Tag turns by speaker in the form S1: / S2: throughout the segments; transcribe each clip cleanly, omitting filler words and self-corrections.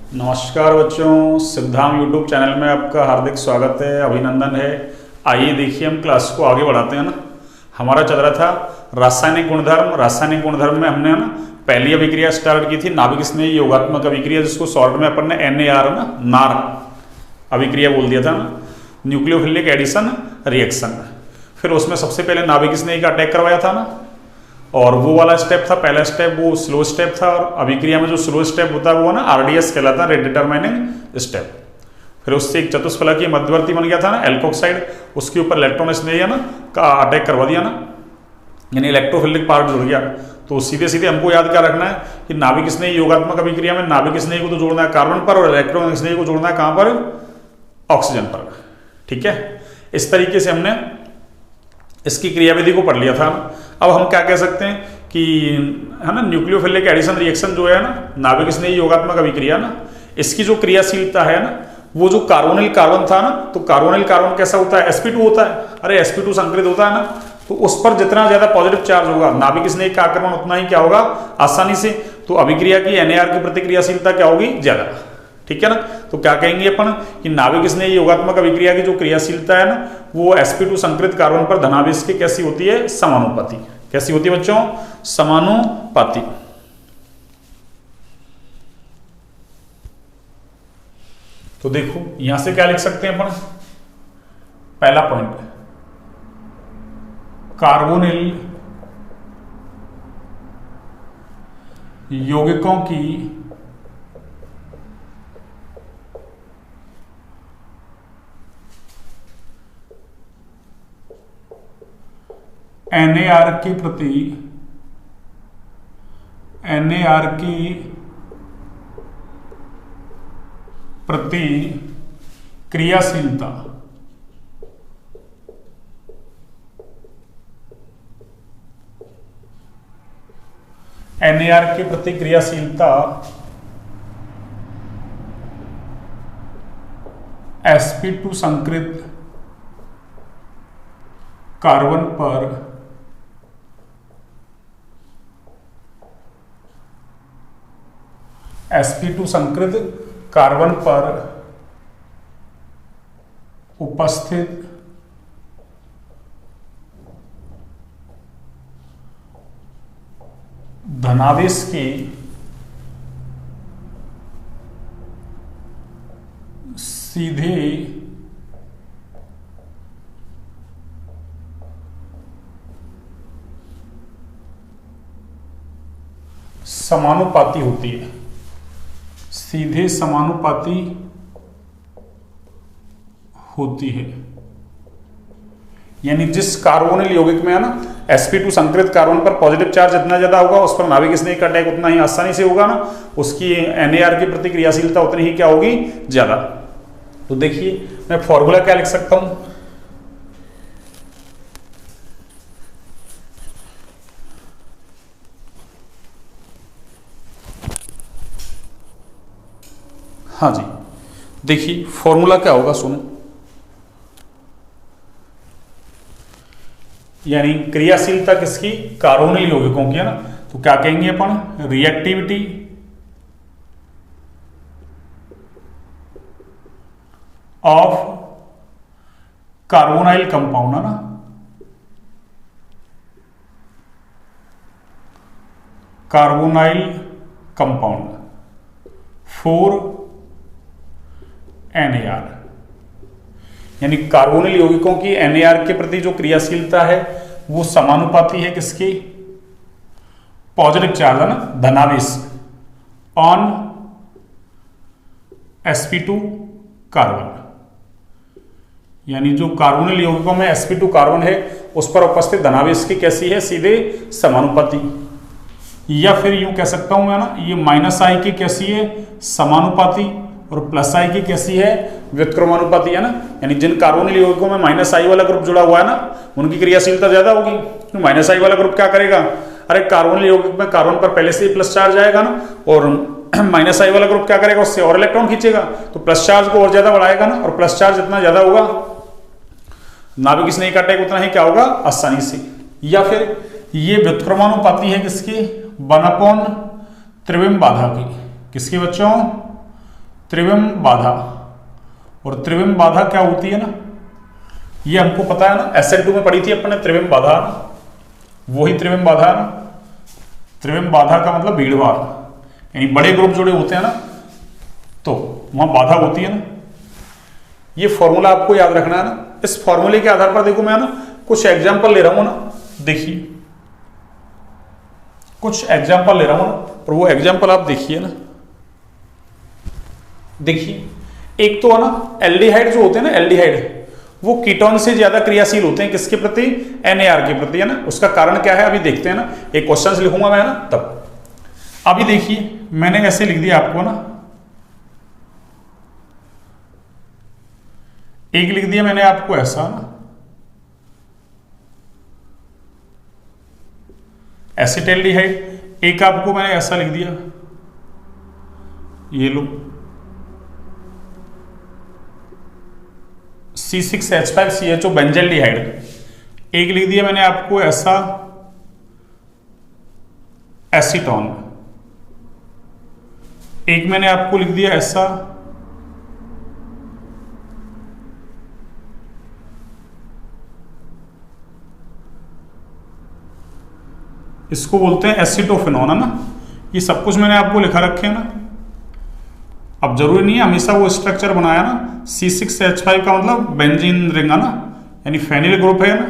S1: नमस्कार बच्चों, Siddham YouTube channel में आपका हार्दिक स्वागत है, अभिनंदन है। आइए देखिए हम क्लास को आगे बढ़ाते हैं ना। हमारा चल रहा था रासायनिक गुणधर्म। रासायनिक गुणधर्म में हमने ना पहली अभिक्रिया स्टार्ट की थी नाभिक स्नेही योगात्मक अभिक्रिया, जिसको शॉर्ट में अपन ने NAR ना नार अभिक्रिया बोल दिया था ना, न्यूक्लियोफिलिक एडिशन रिएक्शन। फिर उसमें सबसे पहले नाभिक स्नेही का अटैक करवाया था ना, और वो वाला स्टेप था, पहला स्टेप वो स्लो स्टेप था। और अभिक्रिया में जो स्लो स्टेप होता है वो ना RDS कहलाता है, रेट डिटरमाइनिंग स्टेप। फिर उससे एक चतुष्फलकीय मध्यवर्ती बन गया था ना एल्कोक्साइड, उसके ऊपर इलेक्ट्रॉन स्नेही है ना का अटैक करवा दिया ना, यानी इलेक्ट्रोफिलिक पार्ट जुड़ गया। तो सीधे सीधे हमको याद क्या रखना है कि नाभिक स्नेही योगात्मक अभिक्रिया में नाभिक स्नेही को तो जोड़ना है कार्बन पर, और इलेक्ट्रॉन स्नेही को जोड़ना है कहां पर? ऑक्सीजन पर। ठीक है, इस तरीके से हमने इसकी क्रियाविधि को पढ़ लिया था। अब हम क्या कह सकते हैं कि है ना, न्यूक्लियोफिलिक एडिशन रिएक्शन जो है ना, नाभिक स्नेही योगात्मक अभिक्रिया ना, इसकी जो क्रियाशीलता है ना, वो जो कार्बोनिल कार्बन था ना, तो कार्बोनिल कार्बन कैसा होता है? sp2 होता है। अरे sp2 संकरित होता है ना, तो उस पर जितना ज्यादा पॉजिटिव चार्ज होगा नाभिक स्नेही का आक्रमण उतना ही क्या होगा? आसानी से। तो अभिक्रिया की NAR की प्रतिक्रियाशीलता क्या होगी? ज्यादा। ठीक है ना, तो क्या कहेंगे अपन कि नाभिक स्नेही योगात्मक अभिक्रिया की जो क्रियाशीलता है ना, वो sp2 संकरित कार्बन पर धनावेश की कैसी होती है? समानुपाती। कैसी होती है बच्चों? समानुपाती। तो देखो यहां से क्या लिख सकते हैं अपन? पहला पॉइंट, कार्बोनिल यौगिकों की NAR की प्रति क्रियाशीलता NAR की प्रतिक्रियाशीलता sp2 संकरित कार्बन पर sp2 संकरित कार्बन पर उपस्थित धनावेश की सीधे समानुपाती होती है। सीधे समानुपाती होती है, यानी जिस कार्बोनिल यौगिक में है ना sp2 संकरित कार्बन पर पॉजिटिव चार्ज जितना ज्यादा होगा, उस पर नाभिक स्नेही का अटैक उतना ही आसानी से होगा ना, उसकी NAR की प्रतिक्रियाशीलता उतनी ही क्या होगी? ज्यादा। तो देखिए मैं फॉर्मूला क्या लिख सकता हूं? हाँ जी, देखिए फॉर्मूला क्या होगा, सुनो। यानी क्रियाशीलता किसकी? कार्बोनिल यौगिकों की है ना, तो क्या कहेंगे अपन? रिएक्टिविटी ऑफ कार्बोनाइल कंपाउंड है ना, कार्बोनाइल कंपाउंड फॉर NAR, यानी कार्बोनिल यौगिकों की NAR के प्रति जो क्रियाशीलता है वो समानुपाती है किसकी? पॉजिटिव चार्ज है ना, धनावेश ऑन sp2 कार्बन, यानी जो कार्बोनिल यौगिकों में sp2 कार्बन है उस पर उपस्थित धनावेश की कैसी है? सीधे समानुपाती। या फिर यूं कह सकता हूं मैं ना, ये -I की कैसी है? समानुपाती, और +I की कैसी है? व्युत्क्रमानुपाती है ना, यानी जिन कार्बोनिल यौगिकों में -I वाला ग्रुप जुड़ा हुआ है ना, उनकी क्रियाशीलता ज्यादा होगी। तो -I वाला ग्रुप क्या करेगा? अरे कार्बोनिल यौगिक में कार्बन पर पहले से ही प्लस चार्ज आएगा ना, और -I वाला ग्रुप क्या करेगा? उससे और इलेक्ट्रॉन खींचेगा, तो प्लस चार्ज को और ज्यादा बढ़ाएगा ना, और प्लस चार्ज जितना ज्यादा होगा नाभिक स्नेही का अटैक उतना ही क्या होगा? आसानी से। या फिर ये व्युत्क्रमानुपाती है किसकी? 1/त्रिविम बाधा की। किसकी बच्चों? त्रिविम बाधा, और त्रिविम बाधा क्या होती है ना, ये हमको पता है ना, SN2 में पढ़ी थी अपन ने त्रिविम बाधा, वही त्रिविम बाधा है ना। त्रिविम बाधा का मतलब भीड़भाड़, यानी बड़े ग्रुप जुड़े होते हैं ना तो वहां बाधा होती है ना। ये फॉर्मूला आपको याद रखना है ना। इस फॉर्मूले के आधार पर देखो मैं ना कुछ एग्जांपल ले रहा हूं ना, देखिए कुछ एग्जांपल ले रहा हूं ना, और वो एग्जांपल आप देखिए ना। देखिए एक तो है ना एल्डिहाइड जो होते हैं ना, एल्डिहाइड वो कीटोन से ज्यादा क्रियाशील होते हैं किसके प्रति, NAR के प्रति, है ना। उसका कारण क्या है अभी देखते हैं ना, एक क्वेश्चन लिखूंगा मैं ना तब। अभी देखिए मैंने ऐसे लिख दिया आपको ना, एक लिख दिया मैंने आपको ऐसा ना, एसिटाल्डिहाइड, एक आपको मैंने ऐसा लिख दिया, ये लो C6H5CHO बेंजल्डिहाइड, एक लिख दिया मैंने आपको ऐसा एसीटोन, एक मैंने आपको लिख दिया ऐसा इसको बोलते हैं एसिटोफिनोन, है ना। ये सब कुछ मैंने आपको लिखा रखे हैं ना। अब जरूरी नहीं है हमेशा वो स्ट्रक्चर बनाया ना, C6H5 का मतलब बेंजीन रिंग है ना, यानी फेनिल ग्रुप है ना,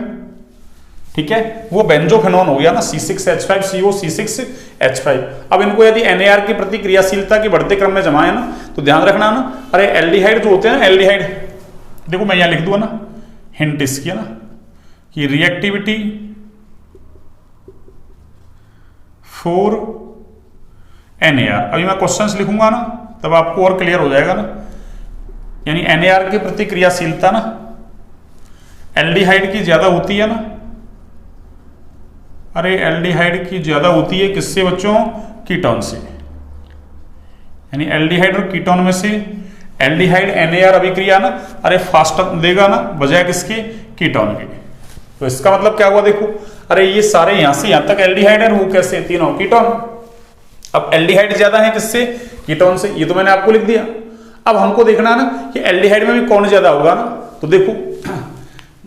S1: ठीक है, वो बेंजोफेनोन हो गया ना, C6H5CO C6H5। अब इनको यदि NAR की प्रति क्रियाशीलता की बढ़ते क्रम में जमाए ना तो ध्यान रखना ना, अरे एल्डिहाइड जो होते हैं ना, एल्डिहाइड देखो मैं यहां लिख दूंगा ना, हिंट इसकी है ना कि रिएक्टिविटी फॉर NAR। अभी मैं क्वेश्चंस लिखूंगा ना तब आपको और क्लियर हो जाएगा ना, यानी NAR की प्रति क्रियाशीलता ना एल्डिहाइड की ज्यादा होती है ना, अरे एल्डिहाइड की ज्यादा होती है किससे बच्चों, कीटोन से, यानी एल्डिहाइड और कीटोन में से एल्डिहाइड NAR अभिक्रिया ना अरे फास्ट देगा ना बजाय किसके, कीटोन के। तो इसका मतलब क्या हुआ देखो, अरे ये सारे यहां से यहां तक एल्डिहाइड है, वो कैसे, तीनों कीटोन। अब एल्डिहाइड ज्यादा है किससे, कीटोन से, ये तो मैंने आपको लिख दिया। अब हमको देखना है ना कि एल्डिहाइड में भी कौन ज्यादा होगा ना, तो देखो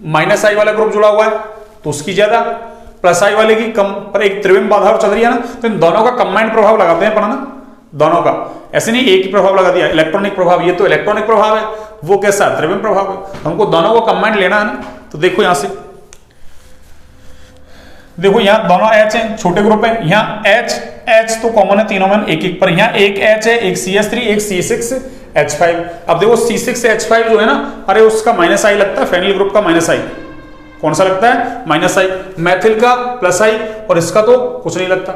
S1: -I वाला ग्रुप जुड़ा हुआ है तो उसकी ज्यादा, +I वाले की कम, पर एक त्रिविम बाधा चल रही है ना, तो इन दोनों का कंबाइंड प्रभाव लगाते हैं अपन ना, दोनों का, ऐसे नहीं एक ही प्रभाव लगा दिया, इलेक्ट्रॉनिक प्रभाव, ये तो इलेक्ट्रॉनिक प्रभाव है, वो कैसा त्रिविम प्रभाव है, हमको दोनों को कंबाइंड लेना है ना। तो देखो यहां से, देखो यहाँ दोनों H हैं, छोटे ग्रुप है, यहाँ H तो कॉमन है तीनों में एक एक, पर यहाँ एक H है, एक CH3, एक C6H5। अब देखो C6H5 जो है ना, अरे उसका -I लगता है, फेनिल ग्रुप का -I, कौन सा लगता है, -I, मैथिल का +I, और इसका तो कुछ नहीं लगता।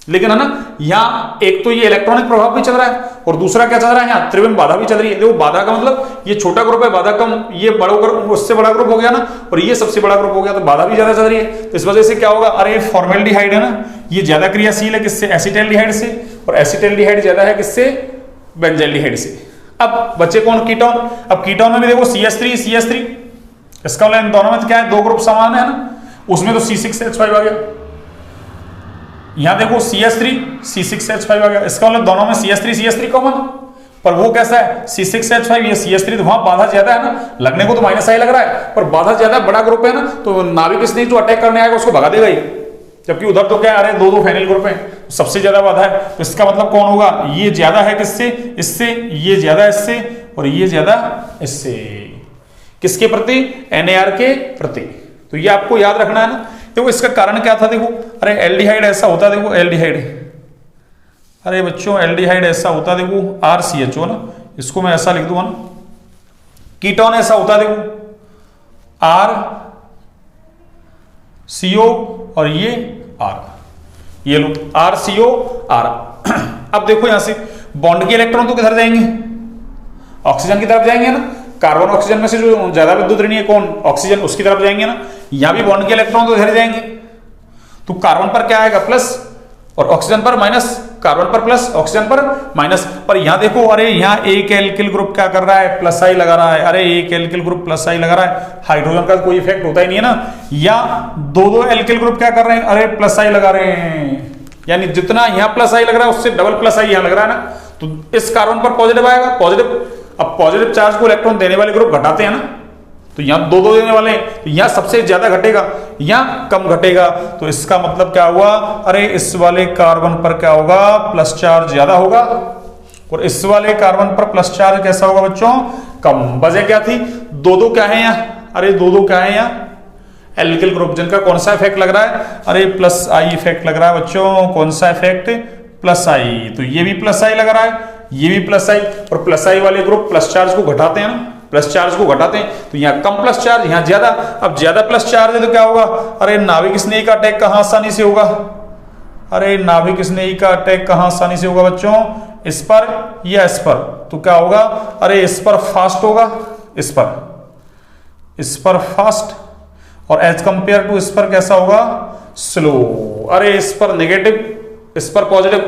S1: लेकिन है ना यहाँ एक तो ये इलेक्ट्रॉनिक प्रभाव भी चल रहा है और दूसरा क्या चल रहा है, यहाँ त्रिविम बाधा भी चल रही है। देखो बाधा का मतलब ये छोटा ग्रुप है, बाधा कम, ये बड़ा ग्रुप उससे बड़ा ग्रुप हो गया ना, और ये सबसे बड़ा ग्रुप हो गया, तो बाधा भी ज्यादा चल रही है। तो इस वजह से क्या होगा, अरे फॉर्मेल्डिहाइड है ना, ये ज्यादा क्रियाशील है किससे, एसिटाल्डिहाइड से, और एसिटाल्डिहाइड ज्यादा है किससे, बेंजाल्डिहाइड से। अब बचे कौन, कीटोन। अब कीटोन में भी देखो CH3 इसका मतलब इन दोनों में क्या है, दो ग्रुप समान है ना, उसमें तो C6H5 आ गया, यहां देखो CH3 C6H5 आ गया, इसका मतलब दोनों में CH3 कॉमन, पर वो कैसा है C6H5, ये CH3, तो वहां बाधा ज्यादा है ना, लगने को तो -I लग रहा है पर बाधा ज्यादा, बड़ा ग्रुप है ना, तो नाभिक स्नेही जो अटैक करने आएगा उसको भगा देगा ही, जबकि उधर तो क्या है, अरे दो फेनिल ग्रुप है, सबसे ज्यादा बाधा है। तो इसका मतलब कौन होगा, ये ज्यादा है किससे, इससे, ये ज्यादा इससे, और ये ज्यादा इससे, किसके प्रति, NAR के प्रति। तो ये आपको याद रखना है ना। देखो इसका कारण क्या था, देखो अरे एल्डिहाइड ऐसा होता, देखो एल्डिहाइड, अरे बच्चों एल्डिहाइड ऐसा होता, देखो RCHO ना, इसको मैं ऐसा लिख दूंगा ना। कीटोन ऐसा होता, देखो RCO और ये R, ये लो RCOR। अब देखो यहां से बॉन्ड के इलेक्ट्रॉन तो किधर जाएंगे, ऑक्सीजन की तरफ जाएंगे ना, कार्बन ऑक्सीजन में से जो ज्यादा विद्युत ऋणी है कौन, ऑक्सीजन, उसकी तरफ जाएंगे ना। यहां भी बॉन्ड के इलेक्ट्रॉन तो इधर जाएंगे, तो कार्बन पर क्या आएगा प्लस और ऑक्सीजन पर माइनस, कार्बन पर प्लस ऑक्सीजन पर माइनस। पर यहां देखो, अरे यहां एक एल्किल ग्रुप क्या कर रहा है, +I लगा रहा है, अरे एक एल्किल ग्रुप +I लगा रहा है, हाइड्रोजन का कोई इफेक्ट होता ही नहीं है ना। या दो एल्किल ग्रुप क्या कर रहे हैं, अरे +I लगा रहे हैं, यानी जितना यहां +I लग रहा है उससे डबल +I यहां लग रहा है ना। तो इस कार्बन पर पॉजिटिव आएगा, पॉजिटिव। अब पॉजिटिव चार्ज को इलेक्ट्रॉन देने वाले ग्रुप घटाते हैं ना, तो यहां दो दो देने वाले हैं, तो यहां सबसे ज्यादा घटेगा, यहां कम घटेगा। तो इसका मतलब क्या हुआ, अरे इस वाले कार्बन पर क्या होगा, प्लस चार्ज ज्यादा होगा, और इस वाले कार्बन पर प्लस चार्ज कैसा होगा बच्चों, कम। वजह क्या थी, दो दो क्या है यहाँ, अरे दो दो क्या है यहाँ, एल्किल ग्रुप, जिनका कौन सा इफेक्ट लग रहा है, अरे प्लस आई इफेक्ट लग रहा है बच्चों। कौन सा इफेक्ट, प्लस आई। तो ये भी प्लस आई लग रहा है, ये भी प्लस आई, और प्लस आई वाले ग्रुप प्लस चार्ज को घटाते हैं ना, प्लस चार्ज को घटाते हैं, तो यहाँ कम प्लस चार्ज, यहाँ ज्यादा। अब ज्यादा प्लस चार्ज है तो क्या होगा, अरे नाभिक स्नेही का अटैक कहाँ आसानी से होगा, अरे नाभिक स्नेही का अटैक कहाँ आसानी से होगा बच्चों, इस पर या इस पर। तो क्या होगा, अरे इस पर फास्ट होगा, इस पर फास्ट, और एज कंपेयर टू इस पर कैसा होगा, स्लो। अरे इस पर नेगेटिव, इस पर पॉजिटिव,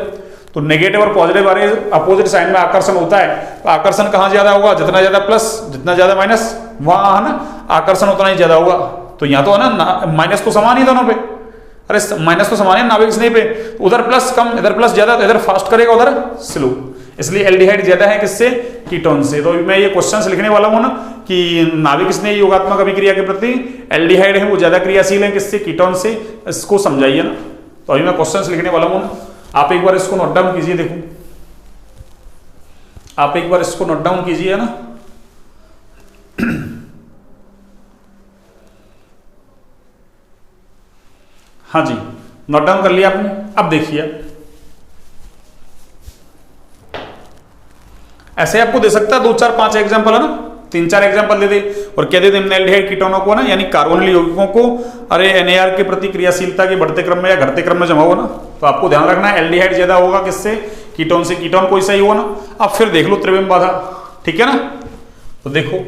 S1: तो नेगेटिव और पॉजिटिव अरे अपोजिट साइन में आकर्षण होता है, तो आकर्षण कहां ज्यादा होगा, जितना ज्यादा प्लस जितना ज्यादा माइनस, वहां है ना आकर्षण उतना ही ज्यादा होगा। तो यहां तो है ना माइनस तो समान ही दोनों पे, अरे माइनस तो समान है नाभिक स्नेही पे, उधर प्लस कम इधर प्लस ज्यादा, तो इधर फास्ट करेगा उधर स्लो, इसलिए एल्डिहाइड ज्यादा है किससे, कीटोन से। तो मैं ये क्वेश्चंस लिखने वाला हूं ना कि नाभिक स्नेही योगात्मक अभिक्रिया के प्रति एल्डिहाइड है वो ज्यादा क्रियाशील है किससे, कीटोन से, इसको समझाइए ना। तो अभी मैं क्वेश्चंस लिखने वाला हूं ना, आप एक बार इसको नोट डाउन कीजिए, देखो आप एक बार इसको नोट डाउन कीजिए ना। हाँ जी, नोट डाउन कर लिया आपने। अब देखिए, ऐसे आपको दे सकता है 2 4 5 एग्जांपल है ना, 3 4 एग्जांपल दे दे और कह दे एल्डिहाइड कीटोनों को ना, यानी कार्बोनिल यौगिकों को अरे NAR के प्रति क्रियाशीलता के बढ़ते क्रम में या घटते क्रम में जमा हो ना, तो आपको ध्यान रखना है एल्डिहाइड ज्यादा होगा किससे, कीटोन से। कीटोन कोई सही हो ना, अब फिर देख लो त्रिविम बाधा, ठीक है ना। तो देखो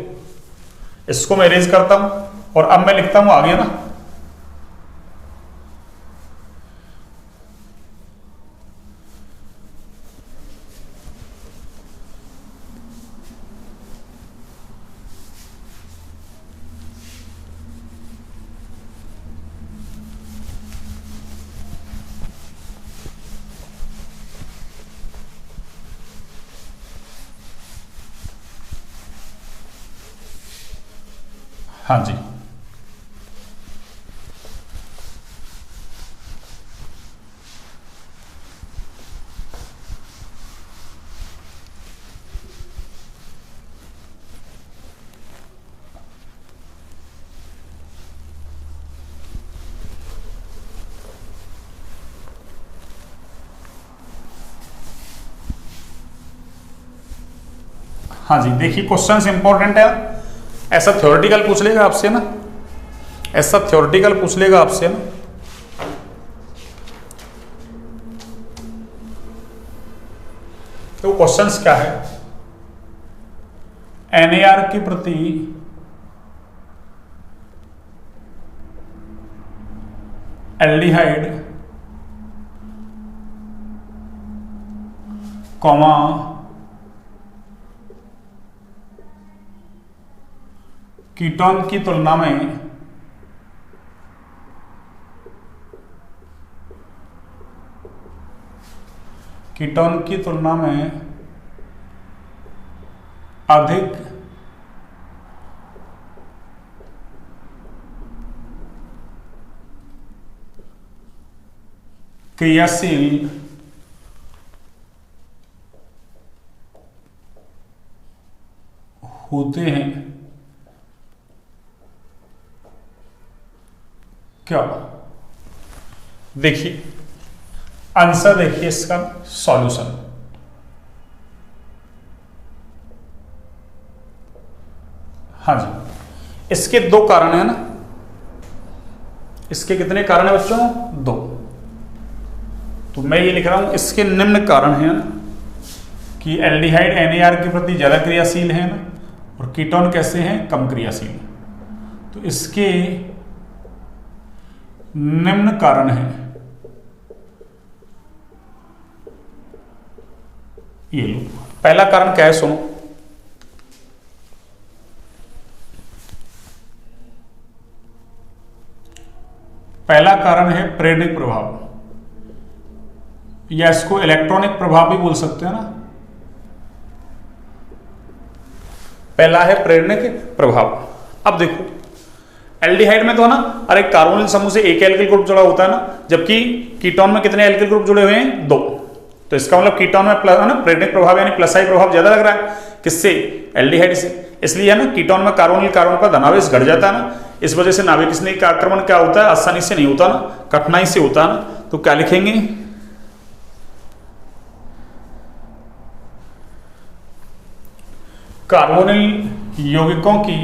S1: इसको मैं इरेज करता हूं और अब मैं लिखता हूं आगे ना, हाँ जी हाँ जी, देखिए क्वेश्चन इंपॉर्टेंट है, ऐसा थ्योरेटिकल पूछ लेगा आपसे ना, ऐसा थ्योरेटिकल पूछ लेगा आपसे ना। तो क्वेश्चंस क्या है, NAR के प्रति एल्डिहाइड कॉमा कीटोन की तुलना में अधिक क्रियाशील होते हैं क्या। देखिए आंसर, देखिए इसका सॉल्यूशन, हाँ जी, इसके 2 कारण है ना, इसके कितने कारण है बच्चों, 2। तो मैं ये लिख रहा हूं इसके निम्न कारण है ना कि एल्डिहाइड NAR के प्रति ज्यादा क्रियाशील है ना, और कीटोन कैसे हैं, कम क्रियाशील। तो इसके निम्न कारण है, ये लो। पहला कारण क्या है, सुनो, पहला कारण है प्रेरक प्रभाव, या इसको इलेक्ट्रॉनिक प्रभाव भी बोल सकते हैं ना, पहला है प्रेरणिक प्रभाव। अब देखो एल्डिहाइड में तो है ना, अरे कार्बोनिल समूह से एक एल्किल ग्रुप जुड़ा होता है ना, जबकि कीटोन में कितने एल्किल ग्रुप जुड़े हुए हैं? 2। तो इसका मतलब कीटोन में प्लस है ना, प्रेरणिक प्रभाव यानी प्लस आई प्रभाव ज्यादा लग रहा है, किससे? एल्डिहाइड से। इसलिए है ना कीटोन में कार्बोनिल कार्बन का धनावेश घट जाता है ना, इस वजह से नाभिक स्नेही का आक्रमण क्या होता है? आसानी से नहीं होता ना, कठिनाई से होता है ना। तो क्या लिखेंगे? कार्बोनिल यौगिकों की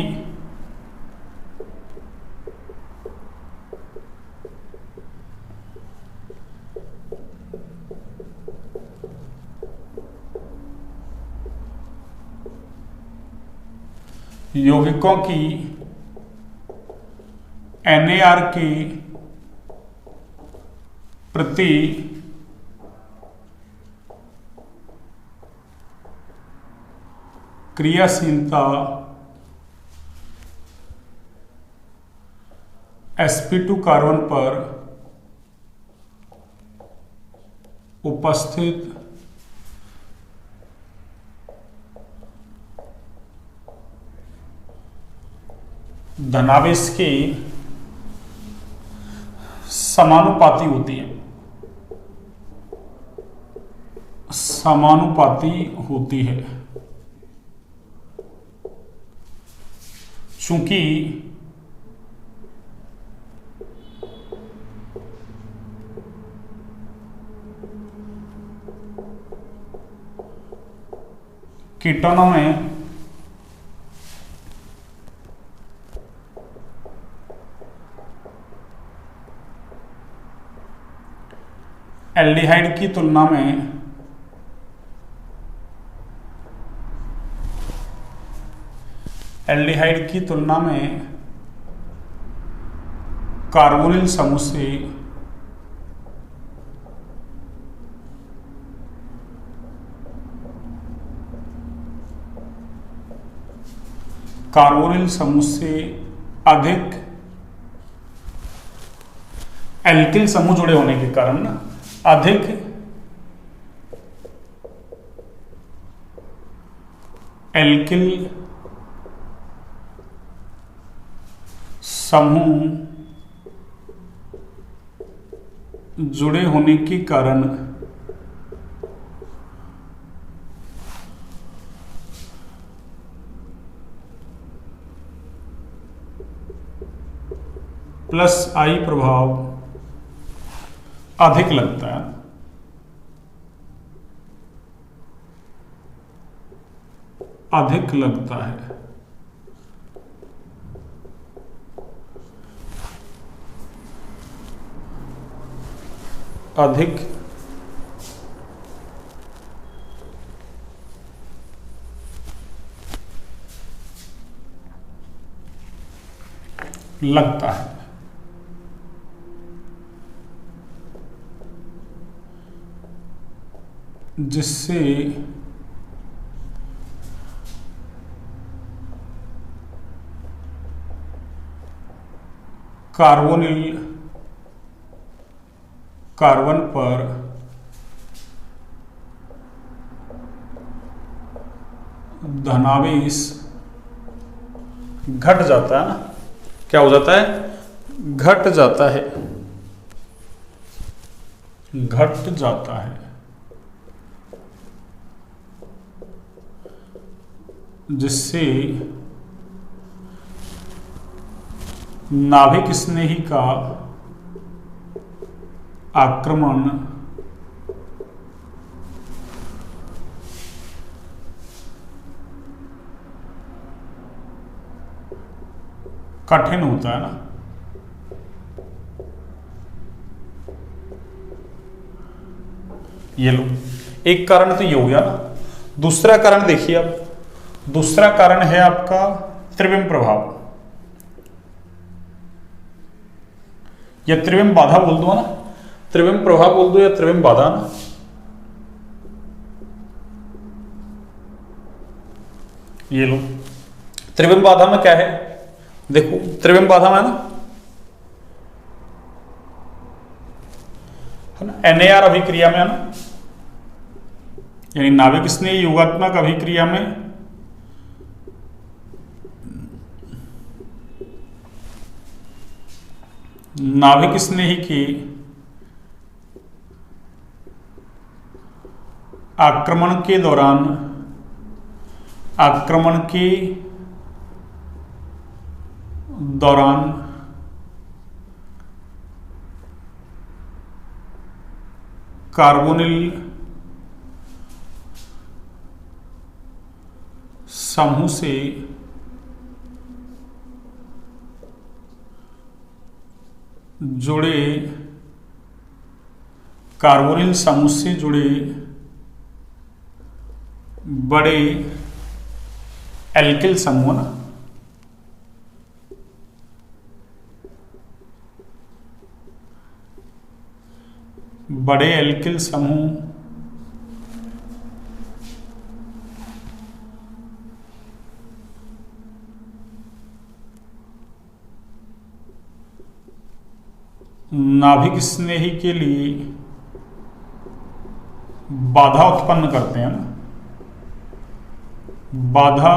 S1: NAR की प्रति क्रियाशीलता sp2 कार्बन पर उपस्थित धनावेश की समानुपाती होती है, समानुपाती होती है। चूंकि कीटोनों में एल्डिहाइड की तुलना में कार्बोनिल समूह से अधिक एल्किल समूह जुड़े होने के कारण ना, अधिक एल्किल समूह जुड़े होने के कारण प्लस आई प्रभाव अधिक लगता है। अधिक लगता है। अधिक लगता है। जिससे कार्बोनिल कार्बन पर धनावेश घट जाता है ना, क्या हो जाता है? घट जाता है। घट जाता है। जिससे नाभिक स्नेही का आक्रमण कठिन होता है ना। ये लो, एक कारण तो ये हो गया ना। दूसरा कारण देखिए, अब दूसरा कारण है आपका त्रिविम प्रभाव या त्रिविम बाधा बोल दो ना, त्रिविम प्रभाव बोल दो या त्रिविम बाधा ना। ये लो, त्रिविम बाधा में क्या है? देखो त्रिविम बाधा में ना NAR अभिक्रिया में है ना, यानी नाभिक स्नेही योगात्मक अभिक्रिया में नाभिक स्नेही की आक्रमण के दौरान कार्बोनिल समूह से जुड़े बड़े एल्किल समूह ना, बड़े एल्किल समूह नाभिक स्नेही के लिए बाधा उत्पन्न करते हैं ना, बाधा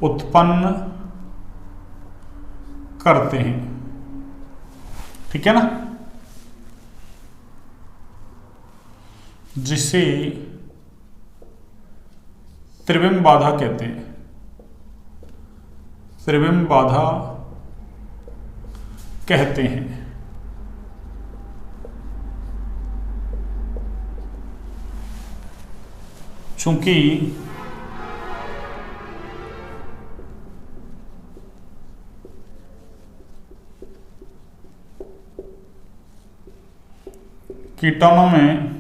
S1: उत्पन्न करते हैं, ठीक है ना, जिसे त्रिविम बाधा कहते हैं। त्रिविम बाधा कहते हैं। चूंकि कीटोनों में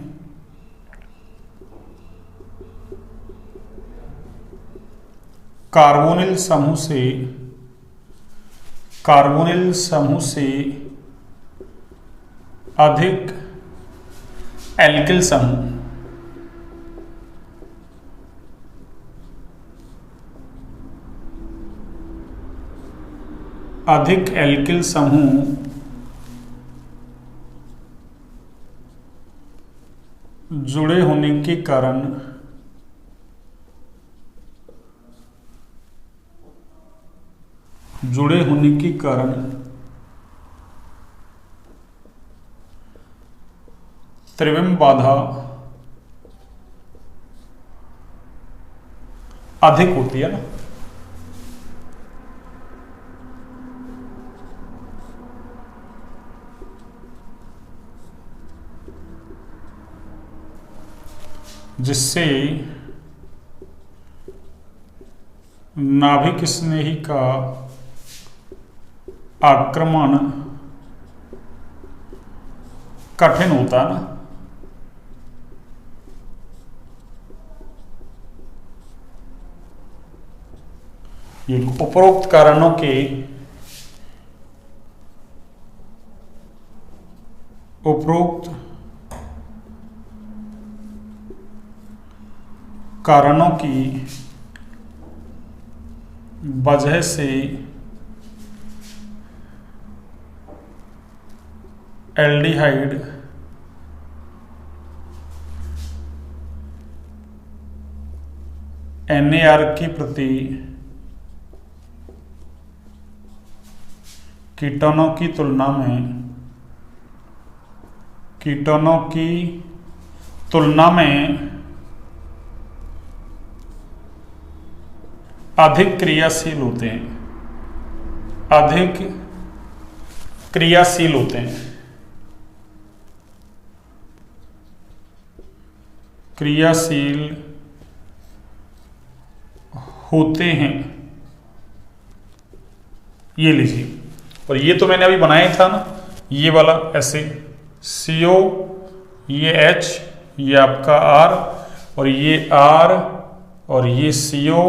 S1: कार्बोनिल समूह से अधिक एल्किल समूह जुड़े होने के कारण त्रिविम बाधा अधिक होती है ना, जिससे नाभिक स्नेही का आक्रमण कठिन होता है ना। ये उपरोक्त कारणों की वजह से एल्डिहाइड NAR के प्रति कीटोनों की तुलना में अधिक क्रियाशील होते हैं, ये लीजिए। और ये तो मैंने अभी बनाया था ना, ये वाला ऐसे CO, ये H, ये आपका R, और ये R, और ये CO,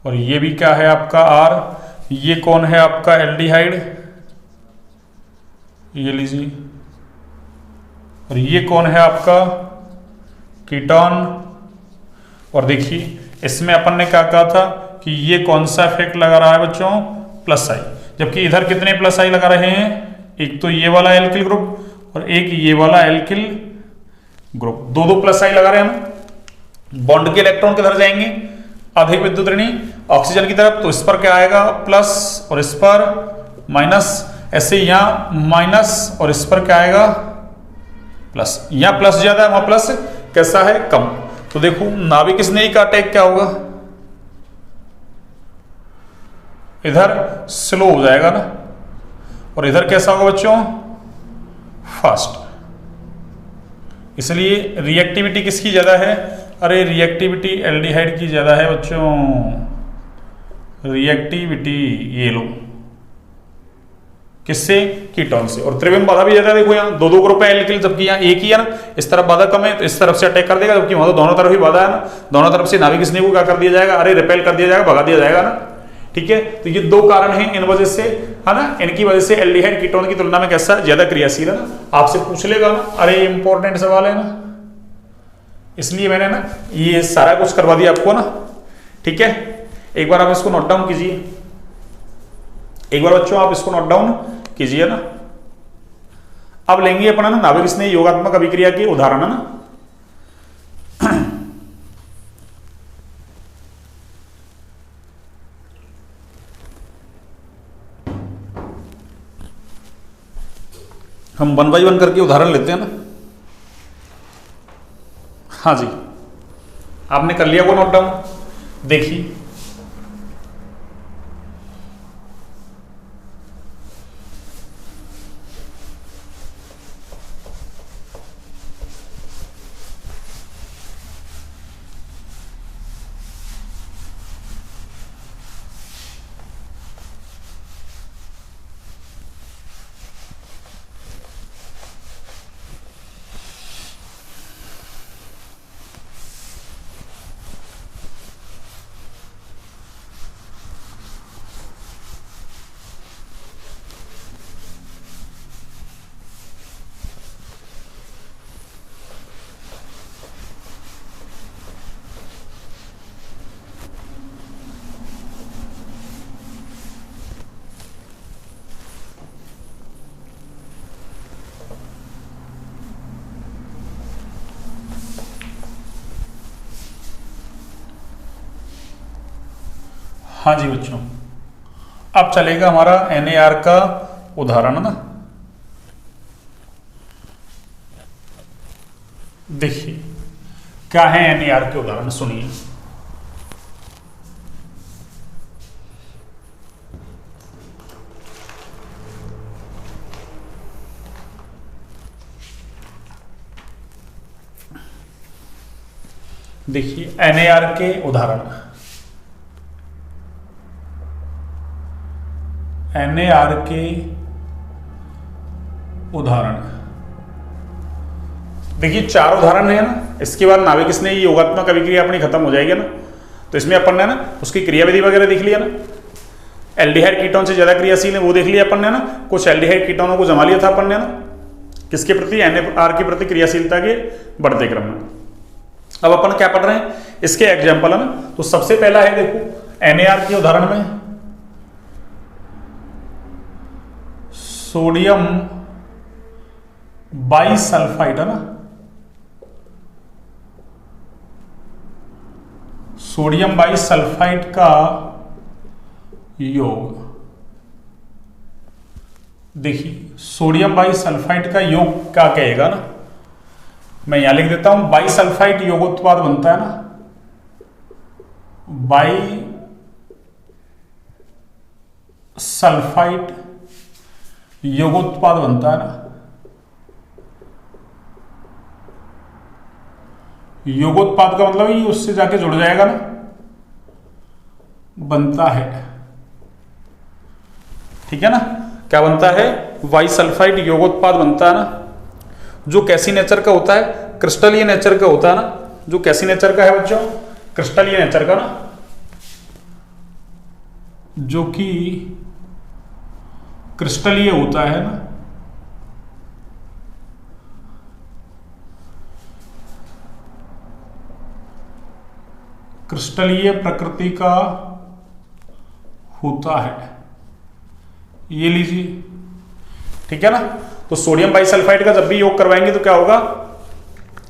S1: और ये भी क्या है आपका R। ये कौन है आपका एल्डिहाइड, ये लीजिए। और ये कौन है आपका कीटोन। और देखिए इसमें अपन ने क्या कहा था कि ये कौन सा इफेक्ट लगा रहा है बच्चों, प्लस आई, जबकि इधर कितने प्लस आई लगा रहे हैं, एक तो ये वाला एल्किल ग्रुप और एक ये वाला एल्किल ग्रुप, दो प्लस आई लगा रहे हैं हम। बॉन्ड के इलेक्ट्रॉन किधर जाएंगे, अधिक विद्युत ऋणी ऑक्सीजन की तरफ, तो इस पर क्या आएगा प्लस और इस पर माइनस, ऐसे यहां माइनस और इस पर क्या आएगा प्लस। यहां प्लस ज्यादा है, वहां प्लस कैसा है कम। तो देखो नाभिक स्नेही का अटैक क्या होगा, इधर स्लो हो जाएगा ना, और इधर कैसा होगा बच्चों फास्ट। इसलिए रिएक्टिविटी किसकी ज्यादा है, अरे रिएक्टिविटी एल्डिहाइड की ज्यादा है बच्चों, रिएक्टिविटी ये लो किससे, कीटोन से। और त्रिविम बाधा भी ज्यादा है, देखो यहाँ दो दो ग्रुप है एल्किल, जबकि यहाँ एक ही है ना, इस तरफ बाधा कम है तो इस तरफ से अटैक कर देगा, जबकि वहां तो दोनों तरफ ही बाधा है ना, दोनों तरफ से नाभिक स्नेह को क्या कर दिया जाएगा, अरे रिपेल कर दिया जाएगा, भगा दिया जाएगा ना। ठीक है, तो ये दो कारण हैं, इन वजह से है ना, इनकी वजह से एल्डिहाइड कीटोन की तुलना में कैसा ज्यादा क्रियाशील है ना। आपसे पूछ लेगा ना, अरे इंपॉर्टेंट सवाल है ना, इसलिए मैंने ना ये सारा कुछ करवा दिया आपको ना। ठीक है, एक बार आप इसको नोट डाउन कीजिए, एक बार बच्चों आप इसको नोट डाउन कीजिए ना। अब लेंगे अपना ना नाभिक स्नेह योगात्मक अभिक्रिया के उदाहरण है ना। हम 1 बाई 1 करके उदाहरण लेते हैं ना। हाँ जी, आपने कर लिया वो नोट डाउन, देखिए हाँ जी बच्चों, अब चलेगा हमारा NaR का उदाहरण ना। देखिए क्या है NaR के उदाहरण, सुनिए। देखिए NaR के उदाहरण, NaR के उदाहरण देखिए, 4 उदाहरण है ना। इसके बाद नाभिक स्नेह योगात्मक अभिक्रिया अपनी खत्म हो जाएगी ना। तो इसमें अपन ने ना उसकी क्रियाविधि वगैरह देख लिया ना, एल्डिहाइड कीटोन से ज्यादा क्रियाशील है वो देख लिया अपन ने ना, कुछ एल्डिहाइड कीटोनों को जमा लिया था अपन ने ना, किसके प्रति, NaR के प्रति क्रियाशीलता के बढ़ते क्रम में। अब अपन क्या पढ़ रहे हैं, इसके एग्जाम्पल है ना। तो सबसे पहला है देखो NaR के उदाहरण में सोडियम बाइसल्फाइड है ना, सोडियम बाइसल्फाइड का योग। देखिए सोडियम बाइसल्फाइड का योग क्या कहेगा ना, मैं यहां लिख देता हूं, बाइसल्फाइड योगोत्पाद बनता है ना, बाइसल्फाइड योगोत्पाद बनता है ना। योगोत्पाद का मतलब ये उससे जाके जुड़ जाएगा ना, बनता है। ठीक है ना, क्या बनता है, बाइसल्फाइड योगोत्पाद बनता है ना, जो कैसी नेचर का होता है, क्रिस्टलीय नेचर का होता है ना। जो कैसी नेचर का है बच्चों, क्रिस्टलीय नेचर का ना, जो कि क्रिस्टलीय होता है ना। क्रिस्टलीय प्रकृति का होता है, ये लीजिए। ठीक है ना, तो सोडियम बाइसल्फाइड का जब भी योग करवाएंगे तो क्या होगा,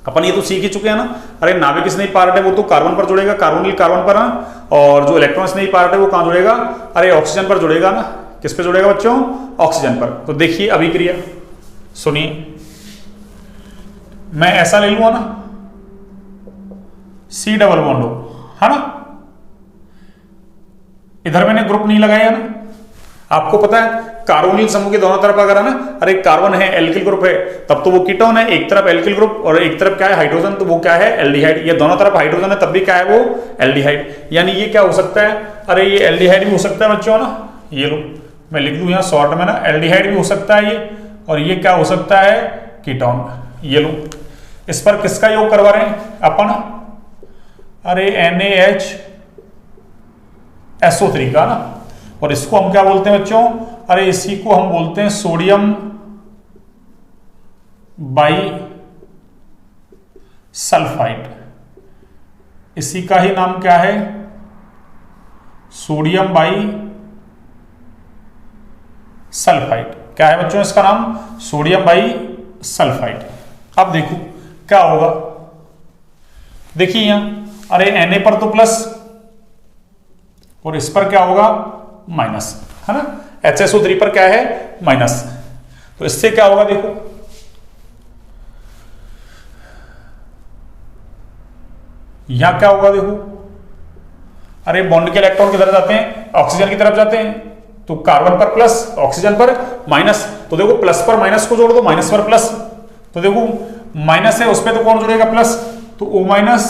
S1: अपन ये तो सीख ही चुके हैं ना। अरे नाभिक स्नेही पार्ट है वो तो कार्बन पर जुड़ेगा, कार्बोनिल कार्बन पर ना, और जो इलेक्ट्रॉन स्नेही पार्ट है वो कहां जुड़ेगा, अरे ऑक्सीजन पर जुड़ेगा ना। किस पे जुड़ेगा बच्चों? ऑक्सीजन पर। तो देखिए अभिक्रिया, सुनिए, मैं ऐसा ले लूंगा ना, C डबल बॉन्ड हो, है ना, इधर मैंने ग्रुप नहीं लगाया ना। आपको पता है कार्बोनिल समूह के दोनों तरफ अगर है ना, अरे कार्बन है, एल्किल ग्रुप है, तब तो वो कीटोन है, एक तरफ एल्किल ग्रुप और एक तरफ क्या है हाइड्रोजन, तो वो क्या है एल्डिहाइड। ये दोनों तरफ हाइड्रोजन है तब भी क्या है वो एल्डिहाइड। यानी ये क्या हो सकता है, अरे ये एल्डिहाइड भी हो सकता है बच्चों ना, ये लो मैं लिख दूं यहां शॉर्ट में ना, एल्डिहाइड भी हो सकता है ये, और ये क्या हो सकता है कीटोन। ये लो, इस पर किसका योग करवा रहे हैं अपन, अरे NaHSO3 का ना, और इसको हम क्या बोलते हैं बच्चों, अरे इसी को हम बोलते हैं सोडियम बाई सल्फाइड। इसी का ही नाम क्या है, सोडियम बाई सल्फाइड। क्या है बच्चों इसका नाम, सोडियम बाई सल्फाइड। अब देखो क्या होगा, देखिए यहां, अरे Na पर तो प्लस और इस पर क्या होगा माइनस, है ना, HSO3 पर क्या है माइनस। तो इससे क्या होगा देखो, यहां क्या होगा देखो, अरे बॉन्ड के इलेक्ट्रॉन किधर जाते हैं, ऑक्सीजन की तरफ जाते हैं, तो कार्बन पर प्लस ऑक्सीजन पर माइनस। तो देखो प्लस पर माइनस को जोड़ दो, माइनस पर प्लस, तो देखो माइनस है उस पर तो कौन जुड़ेगा प्लस, तो O माइनस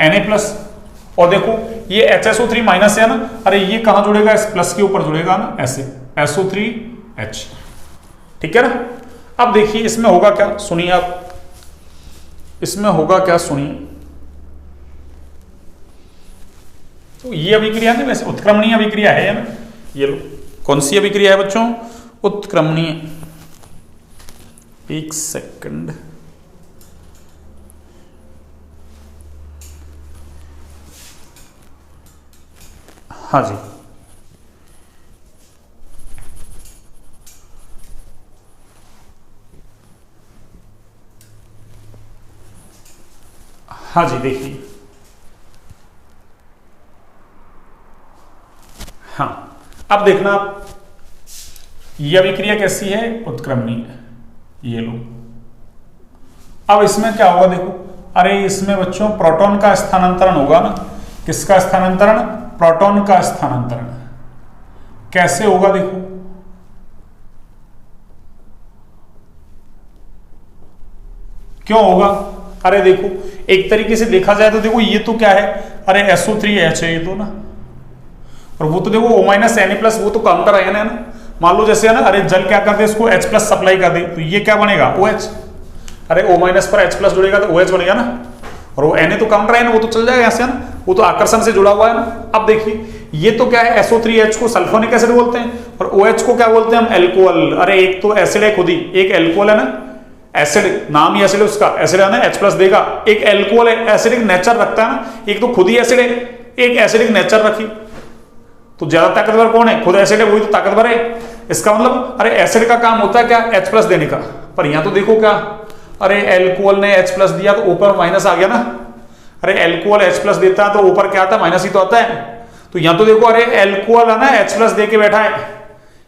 S1: Na प्लस। और देखो ये HSO3 माइनस है ना, अरे ये कहां जुड़ेगा, इस प्लस के ऊपर जुड़ेगा ना, ऐसे SO3H, ठीक है ना। अब देखिए इसमें होगा क्या, सुनिए आप, इसमें होगा क्या सुनिए। तो ये अभिक्रिया नहीं, वैसे उत्क्रमणीय अभिक्रिया है ना, ये लो, कौन सी अभिक्रिया है बच्चों, उत्क्रमणीय। एक सेकंड, हाँ जी, हाँ जी देखिए, हाँ अब देखना आप, ये अभिक्रिया कैसी है, उत्क्रमणीय। ये लो, अब इसमें क्या होगा देखो, अरे इसमें बच्चों प्रोटॉन का स्थानांतरण होगा ना, किसका स्थानांतरण, प्रोटॉन का स्थानांतरण। कैसे होगा देखो, क्यों होगा, अरे देखो एक तरीके से देखा जाए तो देखो ये तो क्या है, अरे SO3H है ये तो ना, और वो तो देखो O माइनस Na प्लस, वो तो काउंटर आयन है ना। मान लो जैसे है ना, अरे जल क्या कर दे, इसको H प्लस सप्लाई कर दे, तो ये क्या बनेगा OH, अरे O माइनस पर H प्लस जुड़ेगा तो OH बनेगा ना, और वो Na तो काउंटर आयन है, वो तो चल जाएगा ऐसे ना, वो तो आकर्षण से जुड़ा हुआ है ना। अब देखिए ये तो क्या है, SO3H को सल्फोनिक एसिड बोलते हैं, और OH को क्या बोलते हैं हम, एल्कोहल। अरे एक तो एसिड है खुद ही, एक एल्कोहल है ना, एसिड नाम ही एसिड है उसका, एसिड है ना H प्लस देगा, एक एल्कोहल है, एसिडिक नेचर रखता है ना, एक तो खुद ही एसिड है, एक एसिडिक नेचर रखी, तो ज्यादा ताकतवर कौन है, खुद एसिड है वही तो ताकतवर है। इसका मतलब अरे एसिड का काम होता है क्या, H प्लस देने का, पर यहां तो देखो क्या, अरे एल्कोहल ने H प्लस दिया तो ऊपर माइनस आ गया ना, अरे एल्कोहल H प्लस देता है तो ऊपर क्या आता है, माइनस ही तो आता है। तो यहां तो देखो अरे एल्कोहल है ना H प्लस दे के बैठा है,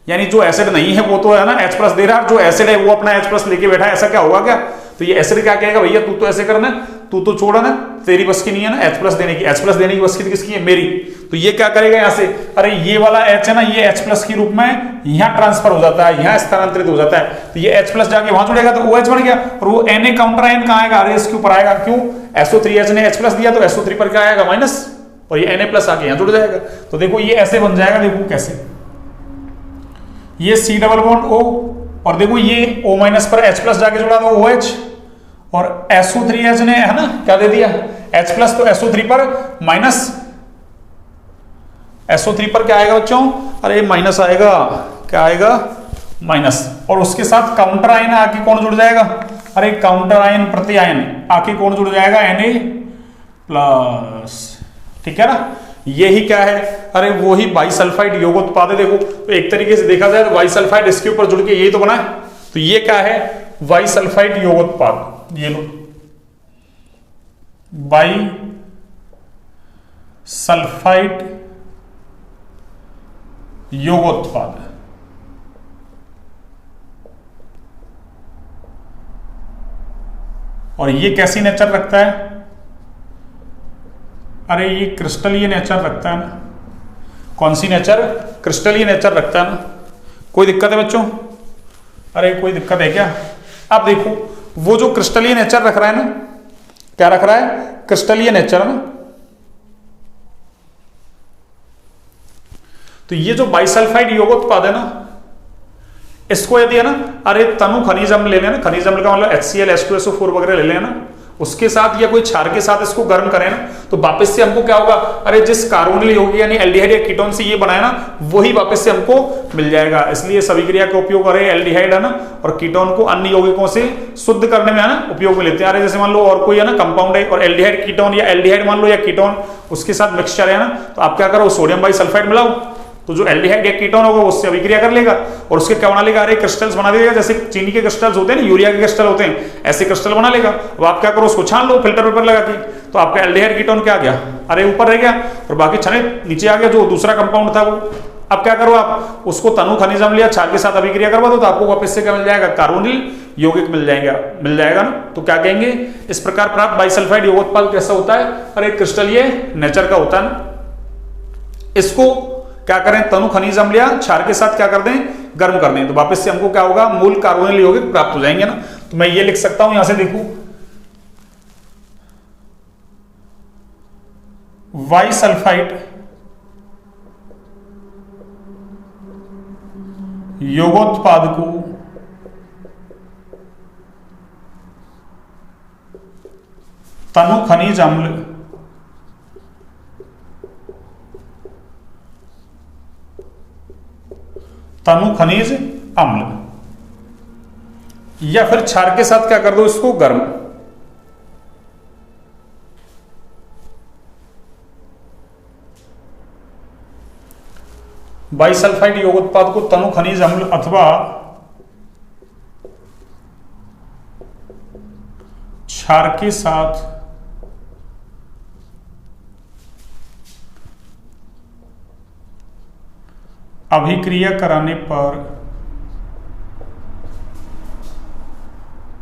S1: यानी जो एसिड नहीं है वो तो है ना H प्लस दे रहा है, जो एसिड है वो अपना H प्लस लेके बैठा है, ऐसा क्या होगा क्या। तो ये एसिड क्या कहेगा, भैया तू तो ऐसे करना, तू तो छोड़ा ना, तेरी बस की नहीं है ना H प्लस देने की, H प्लस देने की बस की किसकी है, मेरी। तो ये क्या करेगा यहाँ से, अरे ये वाला H है ना, ये H प्लस के रूप में यहाँ ट्रांसफर हो जाता है, यहाँ स्थानांतरित हो जाता है, तो ये H प्लस जाके वहां जुड़ेगा तो OH बन गया, और वो Na काउंटर आयन कहाँ आएगा, अरे इसके ऊपर आएगा, क्यों, SO3H ने H प्लस दिया तो SO3 पर क्या आएगा माइनस, और ये Na प्लस आके यहाँ जुड़ जाएगा। तो देखो ये ऐसे बन जाएगा, देखो कैसे, ये C डबल बॉन्ड O, और देखो ये O माइनस पर H प्लस जाके जुड़ा तो OH, और SO3H ने है ना क्या दे दिया H प्लस, तो SO3 पर माइनस, SO3 पर क्या आएगा बच्चों, अरे माइनस आएगा, क्या आएगा माइनस, और उसके साथ काउंटर आयन आके कौन जुड़ जाएगा, अरे काउंटर आयन प्रति आयन आके कौन जुड़ जाएगा, Na प्लस, ठीक है ना। यही क्या है, अरे वो ही बाइसल्फाइड योगोत्पाद है। देखो तो एक तरीके से देखा जाए तो बाइसल्फाइड इसके ऊपर जुड़ के यही तो बना है, तो ये क्या है, बाइसल्फाइड योगोत्पाद। ये लो बाइसल्फाइड योगोत्पाद। और ये कैसी नेचर रखता है? अरे ये क्रिस्टलीय नेचर रखता है ना। कौन सी नेचर? क्रिस्टलीय नेचर रखता है ना। कोई दिक्कत है बच्चों? अरे कोई दिक्कत है क्या? अब देखो वो जो क्रिस्टलीय नेचर रख रहा है ना, क्या रख रहा है? क्रिस्टलीय नेचर है ना। तो ये जो बाइसल्फाइड योगोत्पाद है ना, इसको यदि है ना, अरे तनु खनिज अम्ल ले लेना, खनिज अम्ल का मतलब HCl H2SO4 वगैरह ले लेना, उसके साथ या कोई क्षार के साथ इसको गर्म करें ना, तो वापस से हमको क्या होगा? अरे जिस कार्बोनिल यौगिक यानी एल्डिहाइड या कीटोन से ये बनाया ना, वही वापस से हमको मिल जाएगा। इसलिए सभी क्रिया का उपयोग अरे एल्डिहाइड है ना और कीटोन को अन्य यौगिकों से शुद्ध करने में है ना उपयोग में लेते हैं। अरे जैसे मान लो और कोई है ना कंपाउंड है और एल्डिहाइड कीटोन या एल्डिहाइड मान लो या कीटोन उसके साथ मिक्सचर है ना, तो आप क्या करो? सोडियम बाइसल्फाइड मिलाओ, तो जो एल्डिहाइड या कीटोन होगा उससे अभिक्रिया कर लेगा और उसके क्या बना लेगा? अरे क्रिस्टल्स बना देगा। जैसे चीनी के क्रिस्टल्स होते हैं ना, यूरिया के क्रिस्टल होते हैं, ऐसे क्रिस्टल बना लेगा। अब आप क्या करो? उसको छान लो फिल्टर पेपर लगा के, तो आपका एल्डिहाइड कीटोन क्या आ गया? अरे ऊपर रह गया और बाकी छने नीचे आ गया जो दूसरा कंपाउंड था वो। अब क्या करो? आप उसको तनु खनिज अम्ल या क्षार के साथ अभिक्रिया करवा दो, तो आपको वापस से क्या मिल जाएगा? कार्बोनिल यौगिक मिल जाएगा ना। तो क्या कहेंगे? इस प्रकार प्राप्त बाइसल्फाइड योगोत्पाद कैसा होता है? अरे क्रिस्टलीय नेचर का होता है। इसको क्या करें? तनु खनिज अम्ल या क्षार के साथ क्या कर दें? गर्म कर दें, तो वापस से हमको क्या होगा? मूल कार्बोनिल यौगिक प्राप्त हो जाएंगे ना। तो मैं ये लिख सकता हूं, यहां से देखो बाइसल्फाइड योगोत्पाद को तनु खनिज अम्ल तनु खनिज अम्ल या फिर क्षार के साथ क्या कर दो? इसको गर्म। बाइसल्फाइड योगोत्पाद को तनु खनिज अम्ल अथवा क्षार के साथ अभिक्रिया कराने पर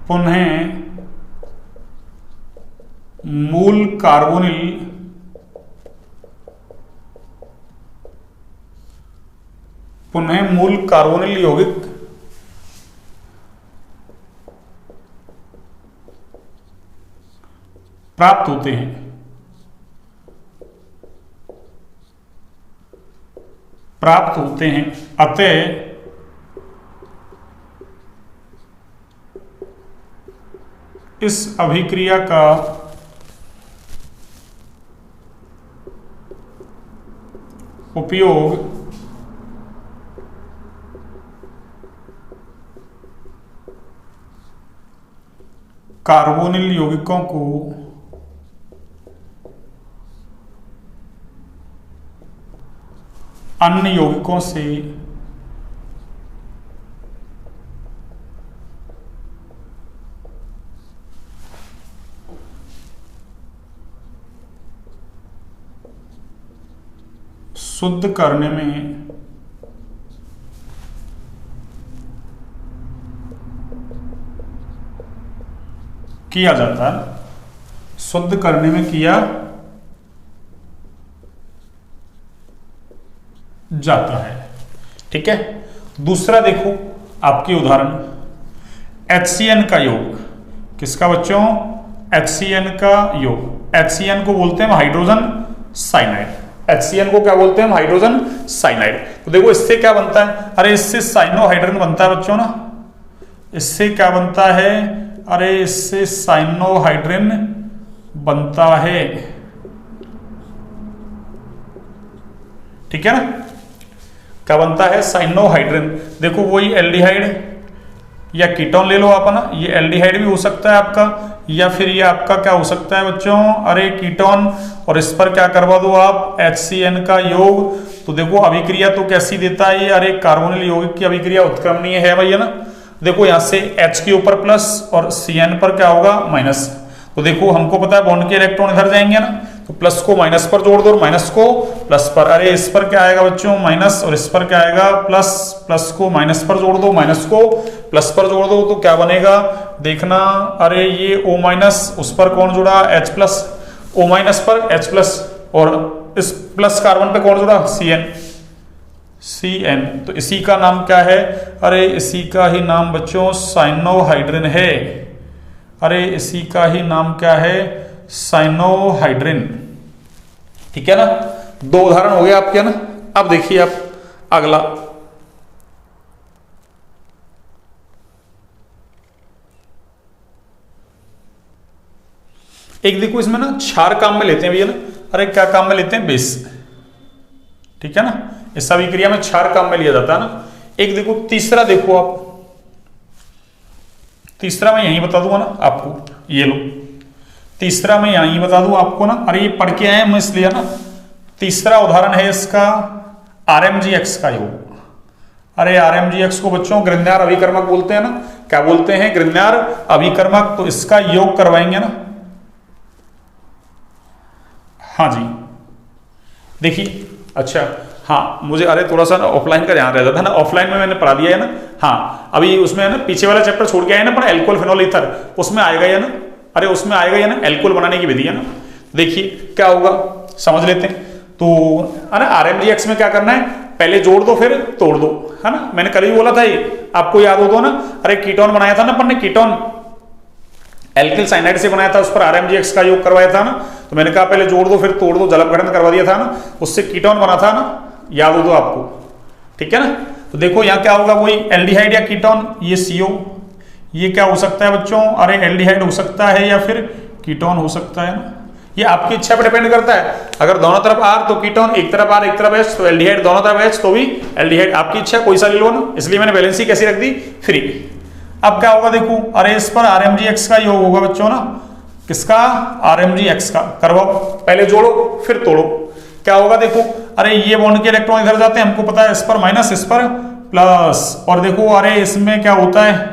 S1: पुनः मूल कार्बोनिल यौगिक प्राप्त होते हैं। अतः इस अभिक्रिया का उपयोग कार्बोनिल यौगिकों को अन्य यौगिकों से शुद्ध करने में किया जाता है। शुद्ध करने में किया जाता है। ठीक है। दूसरा देखो आपकी उदाहरण HCN का योग। किसका बच्चों? HCN का योग। HCN को बोलते हैं हाइड्रोजन साइनाइड। HCN को क्या बोलते हैं? Hydrogen cyanide. तो देखो इससे क्या बनता है? अरे इससे साइनोहाइड्रिन बनता है बच्चों ना। इससे क्या बनता है? अरे इससे साइनोहाइड्रिन बनता है। ठीक है ना। क्या बनता है? साइनोहाइड्रिन। देखो वही एल्डिहाइड या कीटोन ले लो आप ना, ये एल्डिहाइड भी हो सकता है आपका, या फिर ये आपका क्या हो सकता है बच्चों? अरे कीटोन, और इस पर क्या करवा दो आप? HCN का योग। तो देखो अभिक्रिया तो कैसी देता है ये? अरे कार्बोनिल यौगिक की अभिक्रिया उत्क्रमणीय है भैया ना। देखो यहां से H के ऊपर प्लस और CN पर क्या होगा? माइनस। तो देखो हमको पता है बॉन्ड के इलेक्ट्रॉन इधर जाएंगे ना, तो प्लस को माइनस पर जोड़ दो और माइनस को प्लस पर। अरे इस पर क्या आएगा बच्चों माइनस और इस पर क्या आएगा प्लस। प्लस को माइनस पर जोड़ दो, माइनस को प्लस पर जोड़ दो तो क्या बनेगा देखना। अरे ये ओ माइनस उस पर कौन जुड़ा एच प्लस, ओ माइनस पर एच प्लस और इस प्लस कार्बन पे कौन जुड़ा सी एन, सी एन। तो इसी का नाम क्या है, अरे इसी का ही नाम बच्चों साइनोहाइड्रिन है। अरे इसी का ही नाम क्या है साइनोहाइड्रिन। ठीक है ना, दो उदाहरण हो गए आपके ना। अब देखिए आप अगला, एक देखो इसमें ना क्षार काम में लेते हैं भैया ना। अरे क्या काम में लेते हैं बेस, ठीक है ना, इस अभिक्रिया में क्षार काम में लिया जाता है ना। एक देखो तीसरा, देखो आप तीसरा मैं यही बता दूंगा ना आपको, ये लो तीसरा मैं यही बता दूं आपको ना। अरे ये पढ़ के आए हम इसलिए ना। तीसरा उदाहरण है इसका RMgX का योग। अरे RMgX को बच्चों ग्रिग्नार अभिकर्मक बोलते हैं ना। क्या बोलते हैं, ग्रिग्नार अभिकर्मक। तो इसका योग करवाएंगे ना। हाँ जी देखिए, अच्छा हाँ मुझे अरे थोड़ा सा ना ऑफलाइन का ध्यान रहता था ना, ऑफलाइन में मैंने पढ़ा दिया है ना। हाँ अभी उसमें है ना पीछे वाला चैप्टर छोड़ के आए ना पर एल्कोहल फिनोल ईथर, उसमें आएगा या ना। अरे उसमें आएगा या ना एल्कोहल बनाने की विधि है ना। देखिए क्या होगा समझ लेते हैं। तो है ना RMgX में क्या करना है, पहले जोड़ दो फिर तोड़ दो, है ना। मैंने कल ही बोला था ये, आपको याद हो तो ना। अरे कीटोन बनाया था ना अपन ने, कीटोन एल्किल साइनाइड से बनाया था, उस पर RMgX का योग करवाया था ना। तो मैंने कहा पहले जोड़ दो फिर तोड़ दो, जल अपघटन करवा दिया था ना, उससे कीटोन बना था ना, याद हो तो आपको, ठीक है ना। तो देखो यहाँ क्या होगा, वही एल्डिहाइड या कीटोन, ये CO, ये क्या हो सकता है बच्चों, अरे एल्डिहाइड हो सकता है या फिर कीटोन हो सकता है ना। ये आपकी इच्छा पर डिपेंड करता है। अगर दोनों तरफ R तो कीटोन, एक तरफ R एक तरफ H तो एल्डिहाइड, दोनों तरफ H तो भी एल्डिहाइड, आपकी इच्छा कोई सा ले लो ना। इसलिए मैंने वैलेंसी कैसी रख दी, फ्री। अब क्या होगा देखो, अरे इस पर RMgX का योग होगा बच्चों ना, किसका, RMgX का। करवाओ, पहले जोड़ो फिर तोड़ो। क्या होगा देखो, अरे ये बॉन्ड के इलेक्ट्रॉन इधर जाते हैं, हमको पता है, इस पर माइनस इस पर प्लस। और देखो अरे इसमें क्या होता है,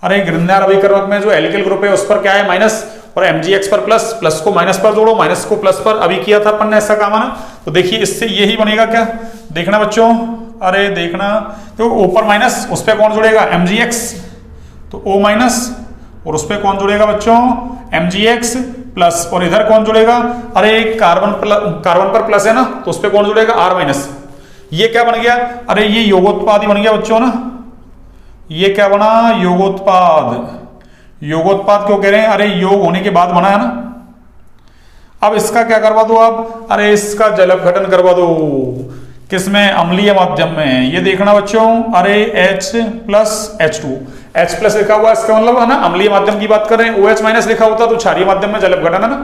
S1: अरे ग्रिग्नार अभिकर्मक में जो एल्किल ग्रुप है उस पर क्या है माइनस और MgX पर प्लस। प्लस को माइनस पर जोड़ो, माइनस को प्लस पर, अभी किया था अपन ने ऐसा काम है ना। तो देखिए इससे यही बनेगा क्या, देखना बच्चों, अरे देखना तो ऊपर माइनस, उस पर कौन जुड़ेगा MgX, तो O माइनस और उस पर कौन जुड़ेगा बच्चों MgX प्लस, और इधर कौन जुड़ेगा, अरे कार्बन पर प्लस है ना, तो उस पर कौन जुड़ेगा R माइनस। ये क्या बन गया, अरे ये योगोत्पाद ही बन गया बच्चों ना। ये क्या बना, योगोत्पाद। योगोत्पाद क्यों कह रहे हैं, अरे योग होने के बाद बना है ना। अब इसका क्या करवा दो आप, अरे इसका जल अपघटन करवा दो, किसमें, अम्लीय माध्यम में। ये देखना बच्चों, अरे H plus H2, H plus लिखा हुआ इसका मतलब है ना अम्लीय माध्यम की बात कर रहे हैं। OH माइनस लिखा होता तो क्षारीय माध्यम में जल अपघटन है ना।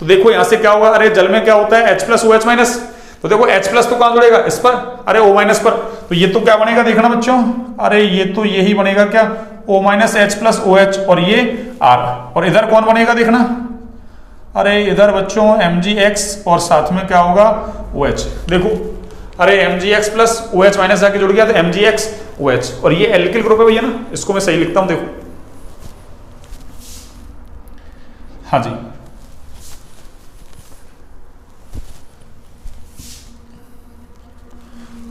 S1: तो देखो यहां से क्या होगा, अरे जल में क्या होता है H प्लस OH माइनस, तो देखो H प्लस तो कहां जुड़ेगा, इस पर, अरे O माइनस पर। तो ये तो क्या बनेगा देखना बच्चों, अरे ये तो यही बनेगा क्या, O minus H plus OH और ये R, और इधर कौन बनेगा देखना, अरे इधर बच्चों MgX और साथ में क्या होगा OH। देखो अरे MgX प्लस OH माइनस जाके जुड़ गया तो MgX OH, और ये एल्किल ग्रुप है भैया ना, इसको मैं सही लिखता हूं देखो। हाँ जी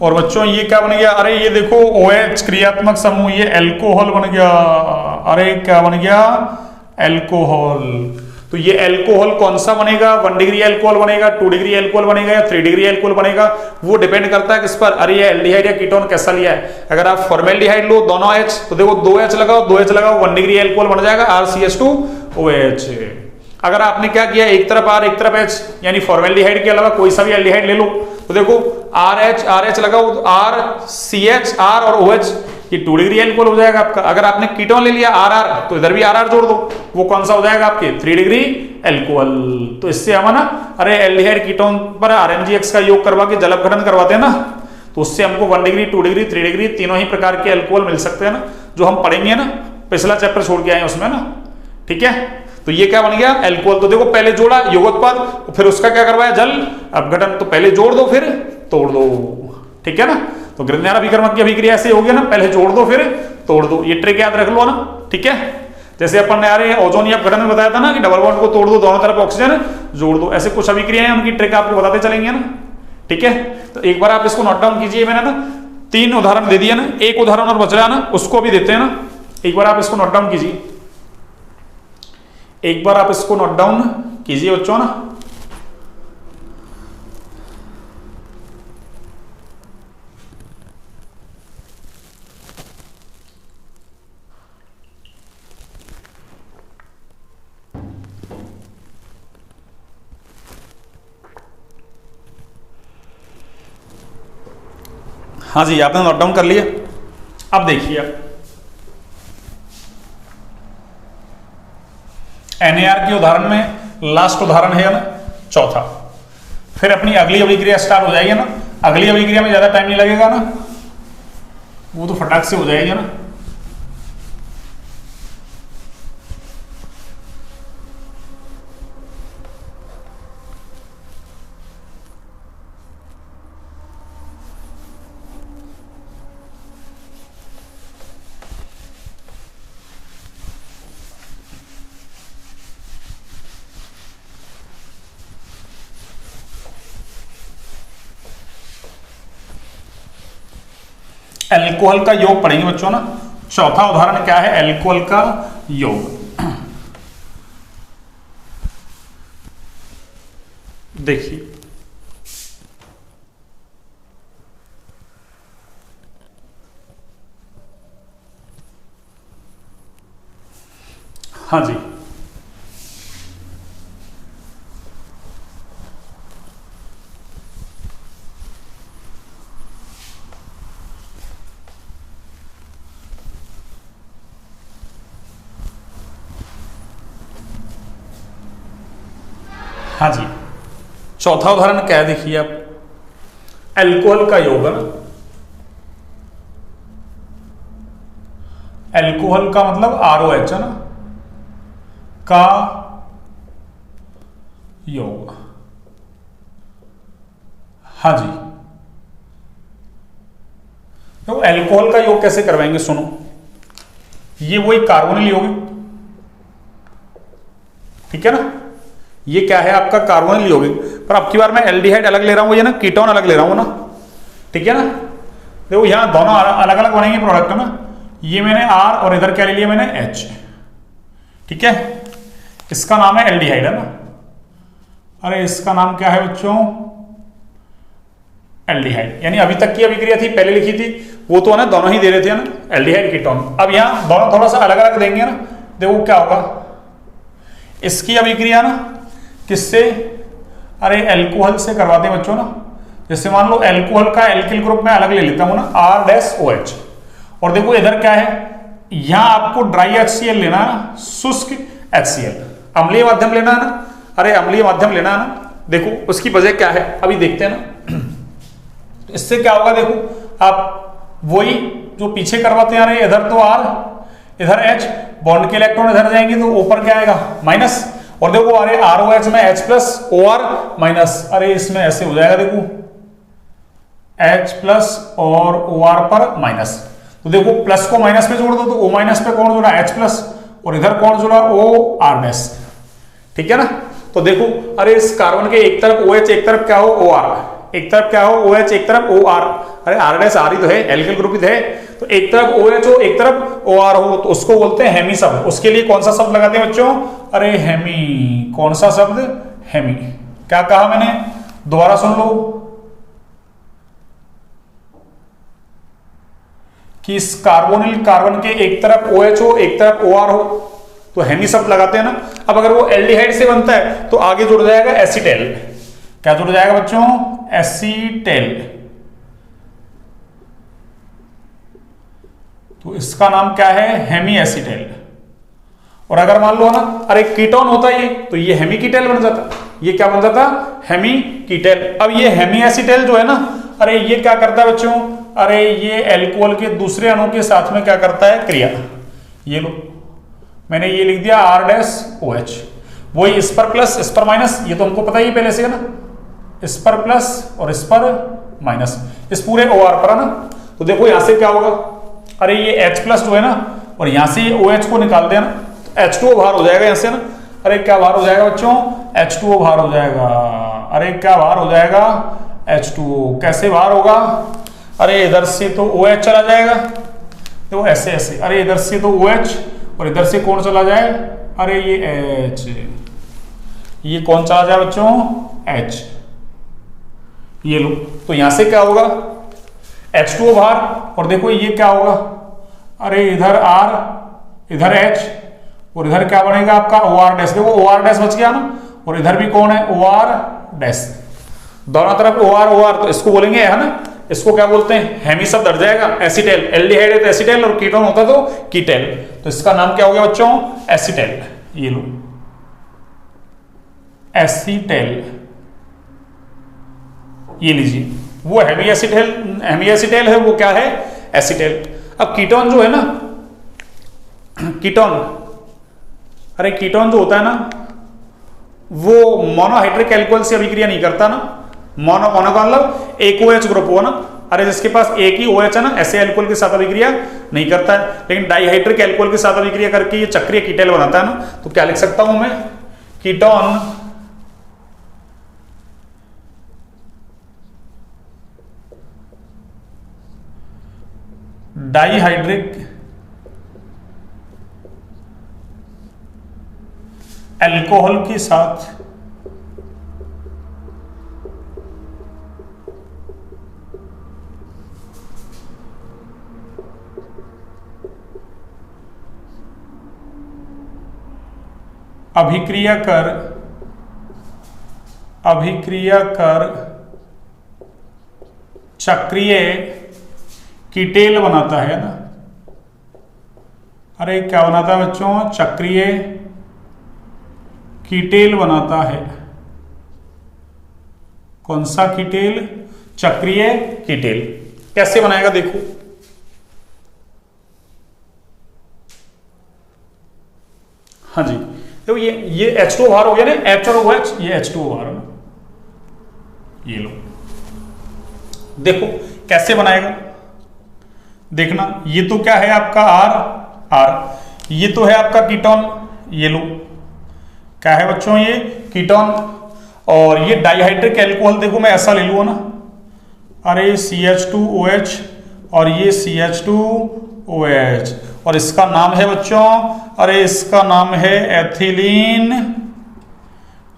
S1: और बच्चों ये क्या बन गया, अरे ये देखो OH क्रियात्मक समूह, ये एल्कोहल बन गया। अरे क्या बन गया, एल्कोहल। तो ये एल्कोहल कौन सा बनेगा, 1 डिग्री एल्कोहल बनेगा, 2 डिग्री एल्कोहल बनेगा या 3 डिग्री एल्कोहल बनेगा, वो डिपेंड करता है किस पर, अरे ये एल्डिहाइड या कीटोन कैसा लिया है। अगर आप फॉर्मेल्डिहाइड लो दोनों H, तो देखो 2H लगाओ 2H लगाओ 1 डिग्री एल्कोहल बन जाएगा RCH2OH। अगर आपने क्या किया, एक तरफ R एक तरफ H, यानी फॉर्मेल्डिहाइड के अलावा कोई सा भी एल्डिहाइड ले लो, तो देखो RH लगाओ तो RCH R और OH, ये 2 डिग्री एल्कोहल हो जाएगा आपका। अगर आपने कीटोन ले लिया RR, तो इधर भी RR जोड़ दो, वो कौन सा हो जाएगा आपके 3 डिग्री एल्कोहल। तो इससे हम ना, अरे एल्डिहाइड कीटोन पर RMgX का योग करवा के जल अपघटन करवाते हैं ना, तो उससे हमको 1 डिग्री 2 डिग्री 3 डिग्री तीनों ही प्रकार के एल्कोहल मिल सकते हैं ना, जो हम पढ़ेंगे ना, पिछला चैप्टर छोड़ के आए उसमें ना, ठीक है। तो ये क्या बन गया, एल्कोहल। तो देखो पहले जोड़ा योगोत्पाद, फिर उसका क्या करवाया, जल अपघटन। तो पहले जोड़ दो फिर तोड़ दो, ठीक है ना। तो ग्रिग्नार अभिकर्मक की अभिक्रिया ऐसे हो गया ना, पहले जोड़ दो फिर तोड़ दो, ये ट्रिक याद रख लो ना, ठीक है। जैसे अपन ने यार ओजोन अपघटन में बताया था ना कि डबल बॉन्ड को तोड़ दो, दोनों तरफ ऑक्सीजन जोड़ दो, ऐसे कुछ अभिक्रियाएं हैं, उनकी ट्रिक आपको बताते चलेंगे ना। ठीक है, तो एक बार आप इसको नोट डाउन कीजिए। मैंने ना 3 उदाहरण दे दिया ना, एक उदाहरण और बच रहा ना, उसको भी देते हैं ना। एक बार आप इसको नोट डाउन कीजिए, एक बार आप इसको नोट डाउन कीजिए बच्चों ना। हाँ जी, आपने नोट डाउन कर लिया। अब देखिए, आप NAR के उदाहरण में लास्ट उदाहरण है ना, चौथा। फिर अपनी अगली अभिक्रिया स्टार्ट हो जाएगी ना। अगली अभिक्रिया में ज्यादा टाइम नहीं लगेगा ना, वो तो फटाक से हो जाएगी ना। एल्कोहल का योग पढ़ेंगे बच्चों ना। चौथा उदाहरण क्या है? एल्कोहल का योग। देखिए, हाँ जी, हाँ जी, चौथा उदाहरण क्या है? देखिए आप, एल्कोहल का योग है ना। एल्कोहल का मतलब ROH है ना, का योग। हाँ जी, तो एल्कोहल का योग कैसे करवाएंगे? सुनो, ये वही कार्बोनिल यौगिक, ठीक है ना। ये क्या है? आपका कार्बोनिल यौगिक। पर अब की बार मैं एल्डिहाइड अलग ले रहा हूं, ये ना कीटोन अलग ले रहा हूं ना, ठीक है ना। देखो यहां दोनों अलग अलग बनेंगे प्रोडक्ट ना। ये मैंने R और इधर क्या ले लिया मैंने? H, ठीक है। इसका नाम है एल्डिहाइड है ना। अरे इसका नाम क्या है बच्चों? एल्डिहाइड। यानी अभी तक की अभिक्रिया थी, पहले लिखी थी वो तो है ना, दोनों ही दे रहे थे ना, एल्डिहाइड कीटोन। अब यहां दोनों थोड़ा सा अलग अलग देंगे ना। देखो क्या होगा, इसकी अभिक्रिया ना किससे? अरे एल्कोहल से करवाते हैं बच्चों ना। जैसे मान लो एल्कोहल का एल्किल ग्रुप में अलग ले लेता हूं ना, R-OH। और देखो इधर क्या है, यहां आपको ड्राई HCl लेना है ना, शुष्क HCl। अम्लीय माध्यम लेना है ना, अरे अम्लीय माध्यम लेना है ना। देखो उसकी वजह क्या है अभी देखते हैं ना। इससे क्या होगा? देखो आप वही जो पीछे करवाते आ रहे हैं, इधर तो R, इधर H, बॉन्ड के इलेक्ट्रॉन इधर जाएंगे तो ऊपर क्या आएगा? माइनस। और देखो अरे ROH में H प्लस OR माइनस, अरे इसमें ऐसे हो जाएगा, देखो H प्लस और OR पर माइनस। तो देखो प्लस को माइनस पे जोड़ दो तो O माइनस पे कौन जुड़ा? H plus. और इधर कौन जुड़ा? OR डैश, ठीक है ना। तो देखो अरे इस कार्बन के एक तरफ OH, एक तरफ क्या हो? OR, एक तरफ क्या हो? OH, एक तरफ OR। अरे R डैश R ही तो है, एल्किल ग्रुप ही है। तो एक तरफ OH हो, एक तरफ OR हो, तो उसको बोलते हैं हेमी शब्द। उसके लिए कौन सा शब्द लगाते हैं बच्चों? अरे हेमी। कौन सा शब्द? हेमी। क्या कहा मैंने? दोबारा सुन लो कि इस कार्बोनिल कार्बन के एक तरफ OH हो, एक तरफ OR हो, तो हेमी शब्द लगाते हैं ना। अब अगर वो एल्डिहाइड से बनता है तो आगे जुड़ जाएगा एसीटेल। क्या जुड़ जाएगा बच्चों? एसीटेल। तो इसका नाम क्या है? Hemy acetal. और अगर मान लो ना अरे कीटोन होता ये, तो ये हेमी कीटेल बन जाता। ये क्या बन जाता? Hemy Keitel. अब ये हेमी एसीटेल जो है ना, अरे ये क्या करता है बच्चों? अरे ये एल्कोहल के दूसरे अणु के साथ में क्या करता है? क्रिया। ये लो मैंने ये लिख दिया R-OH। वही इस पर प्लस इस पर माइनस, ये तो हमको पता ही पहले से है ना। इस पर प्लस और इस पर माइनस, इस पूरे OR पर है ना। तो देखो यहां से क्या होगा? अरे ये H प्लस जो है ना, और यहां से ये OH को निकाल देना, तो H2O बाहर हो जाएगा यहाँ से ना। अरे क्या बाहर हो जाएगा बच्चों? H2O बाहर हो जाएगा। अरे क्या बाहर हो जाएगा? H2O। कैसे बाहर होगा? अरे इधर से तो OH चला जाएगा, देखो ऐसे ऐसे। अरे इधर से तो OH और इधर से कौन चला जाए? अरे ये H। ये कौन चला जाए बच्चों? H। ये लो, तो यहां से क्या होगा? H2O बाहर, और देखो ये क्या होगा? अरे इधर R, इधर H, और इधर क्या बनेगा आपका? OR dash. देखो OR डैश बच गया ना, और इधर भी कौन है? OR dash. दोनों तरफ OR OR, तो इसको बोलेंगे है ना, इसको क्या बोलते हैं? हेमी शब्द हट जाएगा, एसिटेल। एल्डिहाइड है तो एसिटेल, और कीटोन होता तो कीटेल। तो इसका नाम क्या हो गया बच्चों? एसिटेल। ये लो, एसिटेल। ये लीजिए, वो हेवी एसिटेल है, वो क्या है? एसिटेल। अब कीटोन जो है ना, कीटोन, अरे कीटोन जो होता है ना, वो मोनोहाइड्रिक एल्कोहल से अभिक्रिया नहीं करता ना। मोनो का मतलब एक OH ग्रुप हुआ ना। अरे जिसके पास एक ही OH है ना, ऐसे एल्कोहल के साथ अभिक्रिया नहीं करता है। लेकिन डाइहाइड्रिक एल्कोहल के साथ अभिक्रिया करके ये चक्रीय कीटेल बनाता है ना। तो क्या लिख सकता हूं मैं? कीटोन डाइहाइड्रिक एल्कोहल के साथ अभिक्रिया कर चक्रीय कीटेल बनाता है ना। अरे क्या बनाता है बच्चों? चक्रीय कीटेल बनाता है। कौन सा कीटेल? चक्रीय कीटेल। कैसे बनाएगा देखो, हाँ जी, तो ये H2O बाहर हो गया ना, H और OH, ये H2O बाहर है ना। ये लो, देखो कैसे बनाएगा, देखना। ये तो क्या है आपका? R। ये तो है आपका कीटोन। ये लो, क्या है बच्चों? ये कीटोन। और ये डाइहाइड्रिक एल्कोहल, देखो मैं ऐसा ले लूँ ना। अरे CH2OH और ये CH2OH, और इसका नाम है बच्चों, अरे इसका नाम है एथिलीन।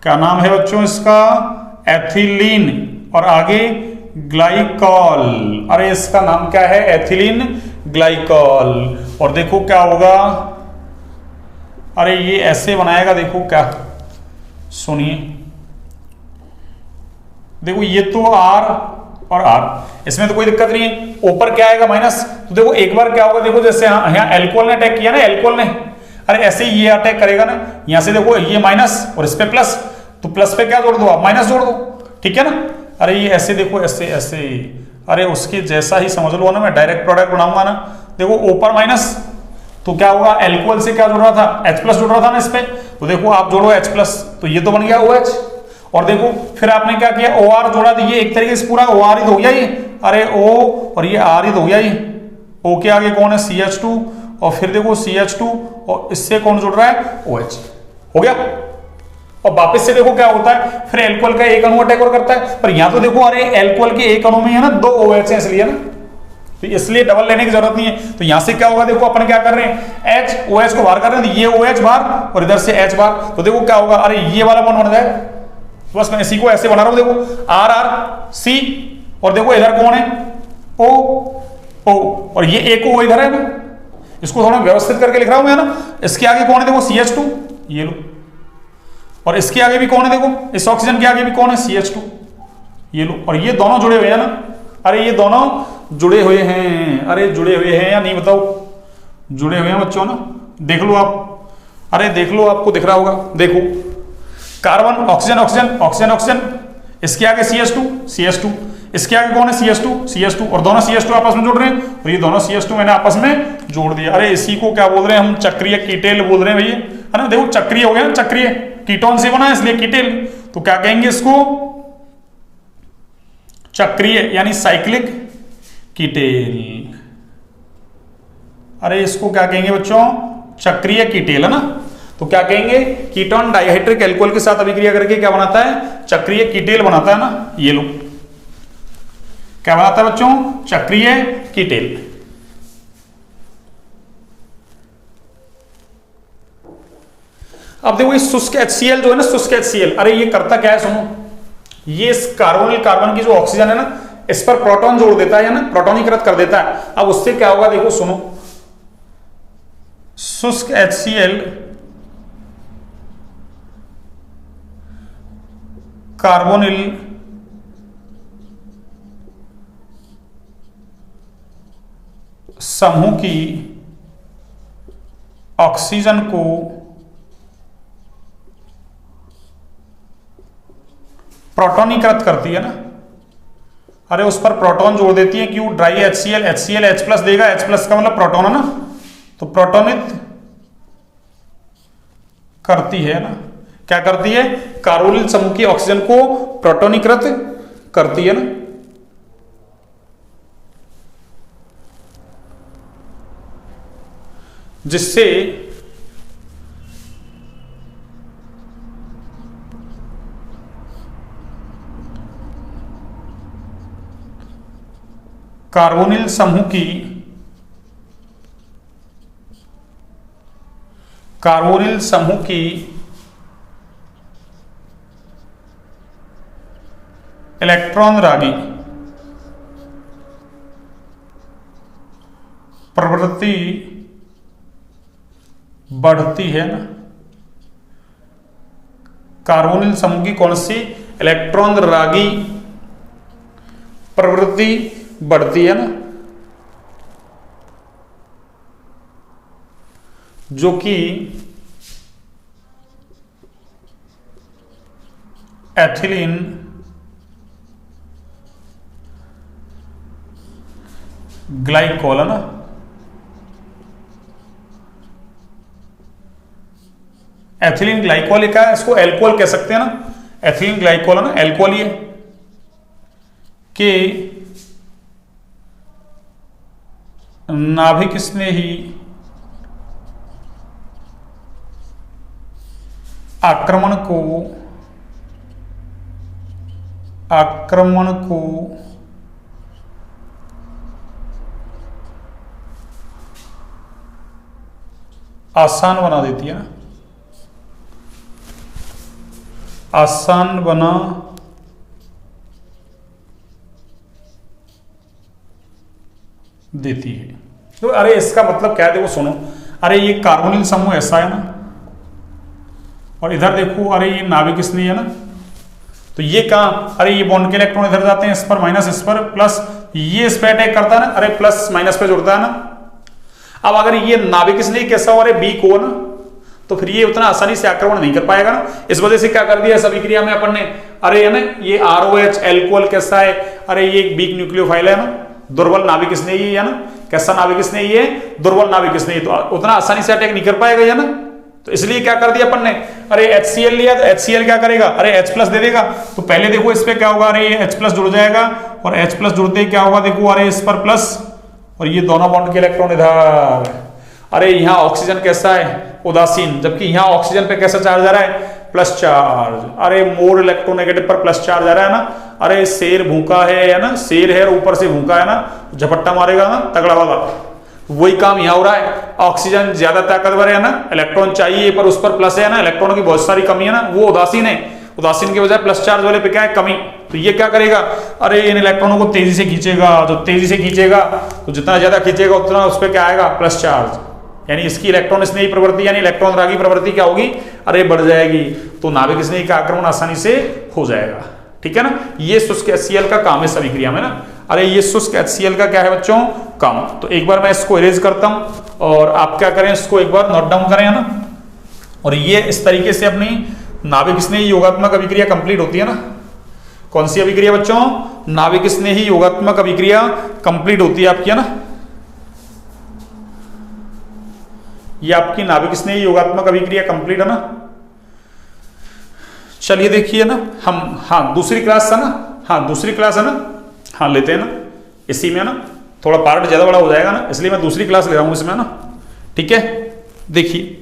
S1: क्या नाम है बच्चों इसका? एथिलीन। और आगे ग्लाइकॉल। अरे इसका नाम क्या है? Ethylene glycol. और देखो क्या होगा? अरे ये ऐसे बनाएगा, देखो क्या, सुनिए, देखो ये तो R और R, इसमें तो कोई दिक्कत नहीं है। ऊपर क्या आएगा? माइनस। तो देखो एक बार क्या होगा, देखो जैसे यहाँ एल्कोहल ने अटैक किया ना, एल्कोहल ने, अरे ऐसे ही ये अटैक करेगा ना। यहां से देखो ये माइनस और इस पे प्लस, तो प्लस पे क्या जोड़ दो आप? माइनस जोड़ दो, ठीक है ना। अरे ये ऐसे देखो, ऐसे ऐसे, अरे उसके जैसा ही समझ लो ना, मैं डायरेक्ट प्रोडक्ट बनाऊंगा ना। देखो ऊपर माइनस, तो क्या होगा? एल्कोहल से क्या जुड़ रहा था? H प्लस जुड़ रहा था ना इस पे, तो देखो आप जोड़ो H प्लस, तो ये तो बन गया OH। और देखो फिर आपने क्या किया? OR जोड़ा, तो ये एक तरीके से पूरा OR ही हो गया ये। अरे O और ये R ही हो गया ये। O के आगे कौन है? CH2, और फिर देखो CH2, और इससे कौन जुड़ रहा है? OH। हो गया। और वापस से देखो क्या होता है, फिर एल्कोहल का एक अणु अटैक और करता है। पर यहां तो देखो, अरे एल्कोहल के एक अणु में है ना 2 OH है, इसलिए ना, तो इसलिए डबल लेने की जरूरत नहीं है। तो यहां से क्या होगा? देखो अपन क्या कर रहे हैं? H OH को बाहर कर रहे हैं, तो ये OH बाहर और इधर से H बाहर। तो देखो क्या होगा? अरे ये वाला बॉन्ड बन जाएगा। तो बस मैं इसी को ऐसे बना रहा हूं, देखो R R C, और देखो इधर कौन है? O O, और ये एक O इधर है ना, इसको थोड़ा व्यवस्थित करके लिख रहा हूं मैं ना। इसके आगे कौन है? देखो CH2, ये लो, और इसके आगे भी कौन है? देखो इस ऑक्सीजन के आगे भी कौन है? CH2, ये लो। और ये दोनों जुड़े हुए हैं ना। अरे ये दोनों जुड़े हुए हैं। अरे जुड़े हुए हैं या नहीं बताओ? जुड़े हुए हैं बच्चों ना, देख लो आप। अरे देख लो, आपको दिख रहा होगा। देखो carbon oxygen oxygen oxygen oxygen, इसके आगे CH2, इसके आगे कौन है? CH2, और दोनों CH2 आपस में जुड़ रहे हैं, और ये दोनों CH2 मैंने आपस में जोड़ दिया। अरे इसी को क्या बोल रहे हैं हम? चक्रीय कीटेल बोल रहे हैं भैया, है ना। देखो चक्रीय हो गया ना, चक्रीय कीटोन से बना है इसलिए कीटेल। तो क्या कहेंगे इसको? चक्रीय यानी साइक्लिक कीटेल। अरे इसको क्या कहेंगे बच्चों? चक्रीय कीटेल, है ना। तो क्या कहेंगे, कीटोन डाइहाइड्रिक एल्कोहल के साथ अभिक्रिया करके क्या बनाता है, चक्रीय कीटेल बनाता है ना। ये लो क्या बनाता है बच्चों, चक्रीय कीटेल। अब देखो ये शुष्क HCl जो है ना, शुष्क HCl, अरे ये करता क्या है सुनो, ये इस कार्बोनिल कार्बन की जो ऑक्सीजन है ना, इस पर प्रोटॉन जोड़ देता है ना, प्रोटोनीकृत कर देता है। अब उससे क्या होगा देखो सुनो, शुष्क HCl कार्बोनिल समूह की ऑक्सीजन को प्रोटोनीकृत करती है ना, अरे उस पर प्रोटॉन जोड़ देती है। क्यों, dry HCl, HCl H plus देगा, H प्लस का मतलब प्रोटॉन है ना, तो प्रोटोनित करती है ना, क्या करती है, कार्बोनिल समूह की ऑक्सीजन को प्रोटोनीकृत करती है ना। जिससे कार्बोनिल समूह की इलेक्ट्रॉन रागी प्रवृत्ति बढ़ती है ना, कार्बोनिल समूह की कौन सी, इलेक्ट्रॉन रागी प्रवृत्ति बढ़ती है ना, जो कि एथिलीन ग्लाइकोल है ना, एथिलीन ग्लाइकोल का, इसको एल्कोहल कह सकते हैं ना, एथिलीन ग्लाइकोल है ना, एल्कोहल ये के नाभिक स्नेही आक्रमण को आसान बना देती है ना, आसान बना देती है। तो अरे इसका मतलब क्या है, देखो सुनो, अरे ये कार्बोनिल समूह ऐसा है ना, और इधर देखो अरे ये नाभिक स्नेही है ना, तो ये कहाँ, अरे ये बॉन्ड के इलेक्ट्रॉन इधर जाते हैं, इस पर माइनस, इस पर प्लस, ये इस पे अटैक करता है ना, अरे प्लस माइनस पे जुड़ता है ना। अब अगर ये नाभिक स्नेही कैसा हो, अरे वीक हो ना, तो फिर ये उतना आसानी से आक्रमण नहीं कर पाएगा ना। इस वजह से क्या कर दिया सभी क्रिया में अपन ने, अरे है ना ये ROH एल्कोहल कैसा है, अरे ये एक वीक न्यूक्लियोफाइल है ना, दुर्बल नाभिक स्नेही है ना, कैसा नाभिक स्नेही है, दुर्बल नाभिक स्नेही, तो उतना आसानी से अटैक नहीं कर पाएगा है ना। तो इसलिए क्या कर दिया अपन ने, अरे HCl लिया तो HCl क्या करेगा, अरे H प्लस दे देगा। तो पहले देखो इस पे क्या होगा, अरे ये H प्लस जुड़ जाएगा, और H प्लस जुड़ते ही क्या होगा देखो, अरे इस पर प्लस, और ये दोनों बॉन्ड के इलेक्ट्रॉन इधर, अरे यहाँ ऑक्सीजन कैसा है, उदासीन, जबकि यहाँ ऑक्सीजन पे कैसा चार्ज आ रहा है, प्लस चार्ज, अरे मोर इलेक्ट्रोनेगेटिव पर प्लस चार्ज आ रहा है ना। अरे शेर भूखा है ना, शेर है और ऊपर से भूखा है ना, झपट्टा मारेगा ना तगड़ा वाला, वही काम यहाँ हो रहा है। ऑक्सीजन ज्यादा ताकतवर है ना, इलेक्ट्रॉन चाहिए पर उस पर प्लस है ना, इलेक्ट्रॉनों की बहुत सारी कमी है ना, वो उदासीन है, उदासीन के बजाय प्लस चार्ज वाले पे क्या है, कमी। तो ये क्या करेगा, अरे इन इलेक्ट्रॉनों को तेजी से खींचेगा, जो तेजी से खींचेगा तो जितना ज्यादा खींचेगा उतना उस पर क्या आएगा, प्लस चार्ज, यानी इसकी इलेक्ट्रॉन स्नेही प्रवृत्ति यानी इलेक्ट्रॉन रागी प्रवृत्ति क्या होगी, अरे बढ़ जाएगी, तो नाभिक स्नेही का आक्रमण आसानी से हो जाएगा। ठीक है ना, ये शुष्क HCl का काम है सभी क्रिया में ना। अरे ये शुष्क HCl का क्या है बच्चों, काम। तो एक बार मैं इसको इरेज करता हूं और आप क्या करें, इसको एक बार नोट डाउन करें, है ना। और ये इस तरीके से अपनी नाभिक स्नेही योगात्मक अभिक्रिया कंप्लीट होती है ना। कौन सी अभिक्रिया बच्चों, नाभिक स्नेही योगात्मक अभिक्रिया कंप्लीट होती है आपकी, है ना। ये आपकी नाभिक स्नेही योगात्मक अभिक्रिया कंप्लीट है ना। चलिए देखिए ना हम, हाँ दूसरी क्लास है ना, हाँ दूसरी क्लास है ना, हाँ लेते हैं ना इसी में, ना थोड़ा पार्ट ज्यादा बड़ा हो जाएगा ना, इसलिए मैं दूसरी क्लास ले रहा हूं इसमें ना। ठीक है, देखिए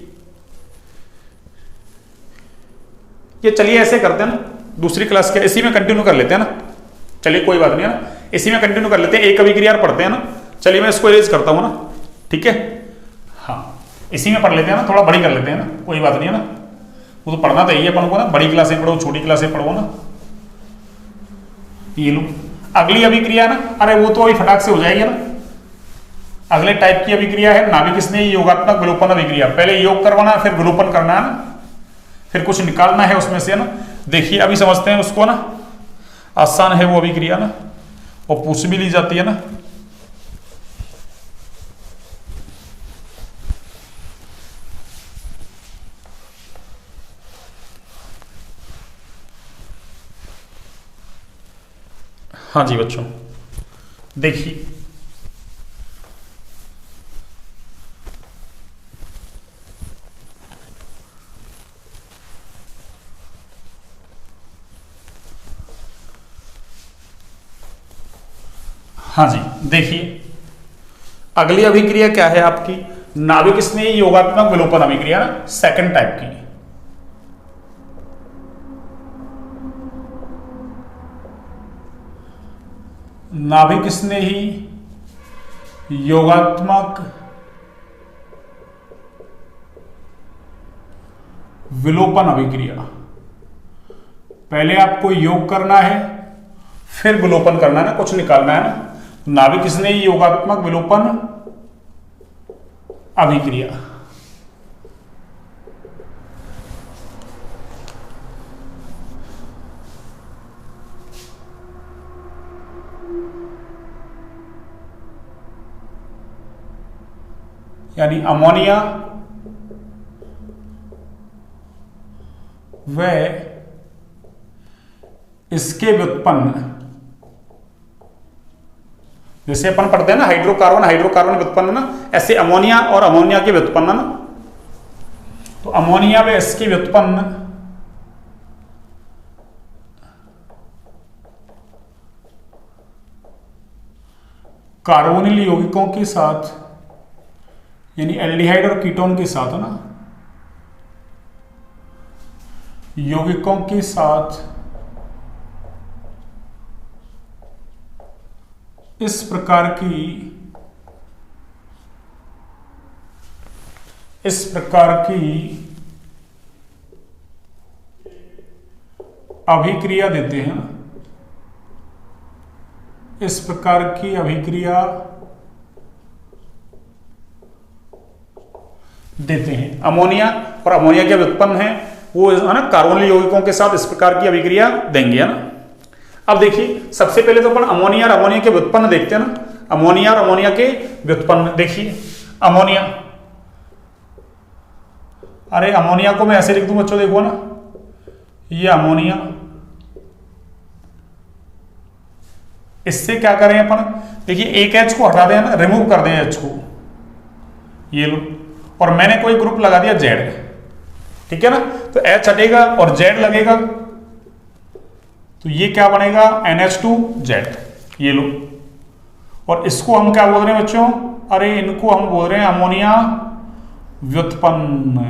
S1: ये चलिए ऐसे करते हैं ना, दूसरी क्लास के इसी में कंटिन्यू कर लेते हैं ना। चलिए कोई बात नहीं है ना, इसी में कंटिन्यू कर लेते हैं, एक अभिक्रिया पढ़ते हैं ना। चलिए मैं इसको इरेज करता हूँ ना, ठीक है। हाँ इसी में पढ़ लेते हैं ना, थोड़ा बड़ी कर लेते हैं ना, कोई बात नहीं है ना। वो तो पढ़ना तो यही है अपन को ना, बड़ी क्लासें पढ़ो छोटी क्लासें पढ़ो ना। ये लो अगली अभिक्रिया ना, अरे वो तो अभी फटाक से हो जाएगी ना। अगले टाइप की अभिक्रिया है नाभिक स्नेही योगात्मक विलोपन अभिक्रिया। पहले योग करवाना है फिर विलोपन करना है ना, फिर कुछ निकालना है उसमें से ना। देखिए अभी समझते हैं उसको ना, आसान है वो अभिक्रिया ना, और पूछ भी ली जाती है ना। हाँ जी बच्चों देखिए, हाँ जी देखिए अगली अभिक्रिया क्या है आपकी, नाभिक स्नेही योगात्मक विलोपन अभिक्रिया ना, सेकंड टाइप की। नाभिक स्नेही योगात्मक विलोपन अभिक्रिया। पहले आपको योग करना है फिर विलोपन करना है ना, कुछ निकालना है ना। नाभिक स्नेही योगात्मक विलोपन अभिक्रिया। यानी अमोनिया व इसके व्युत्पन्न, जैसे अपन पढ़ते हैं ना हाइड्रोकार्बन हाइड्रोकार्बन व्युत्पन्न ना, ऐसे अमोनिया और अमोनिया के व्युत्पन्न ना। तो अमोनिया व इसके व्युत्पन्न कार्बोनिल यौगिकों के साथ, यानी एल्डिहाइड और कीटोन के साथ ना, यौगिकों के साथ इस प्रकार की अभिक्रिया देते हैं। इस प्रकार की अभिक्रिया देते हैं। अमोनिया और अमोनिया के व्युत्पन्न है वो है ना, कार्बोनिल यौगिकों के साथ इस प्रकार की अभिक्रिया देंगे, है ना। अब देखिए सबसे पहले तो अपन अमोनिया और अमोनिया के व्युत्पन्न देखते हैं ना। अमोनिया और अमोनिया के व्युत्पन्न देखिए, अमोनिया, अरे अमोनिया को मैं ऐसे लिख दूं बच्चों, देखो ना ये अमोनिया, इससे क्या करें अपन, देखिए एक एच को हटा दें ना, रिमूव कर दें एच को, ये लो, और मैंने कोई ग्रुप लगा दिया जेड, ठीक है ना। तो एच हटेगा और जेड लगेगा, तो ये क्या बनेगा NH2Z, ये लो। और इसको हम क्या बोल रहे हैं बच्चों, अरे इनको हम बोल रहे हैं अमोनिया व्युत्पन्न।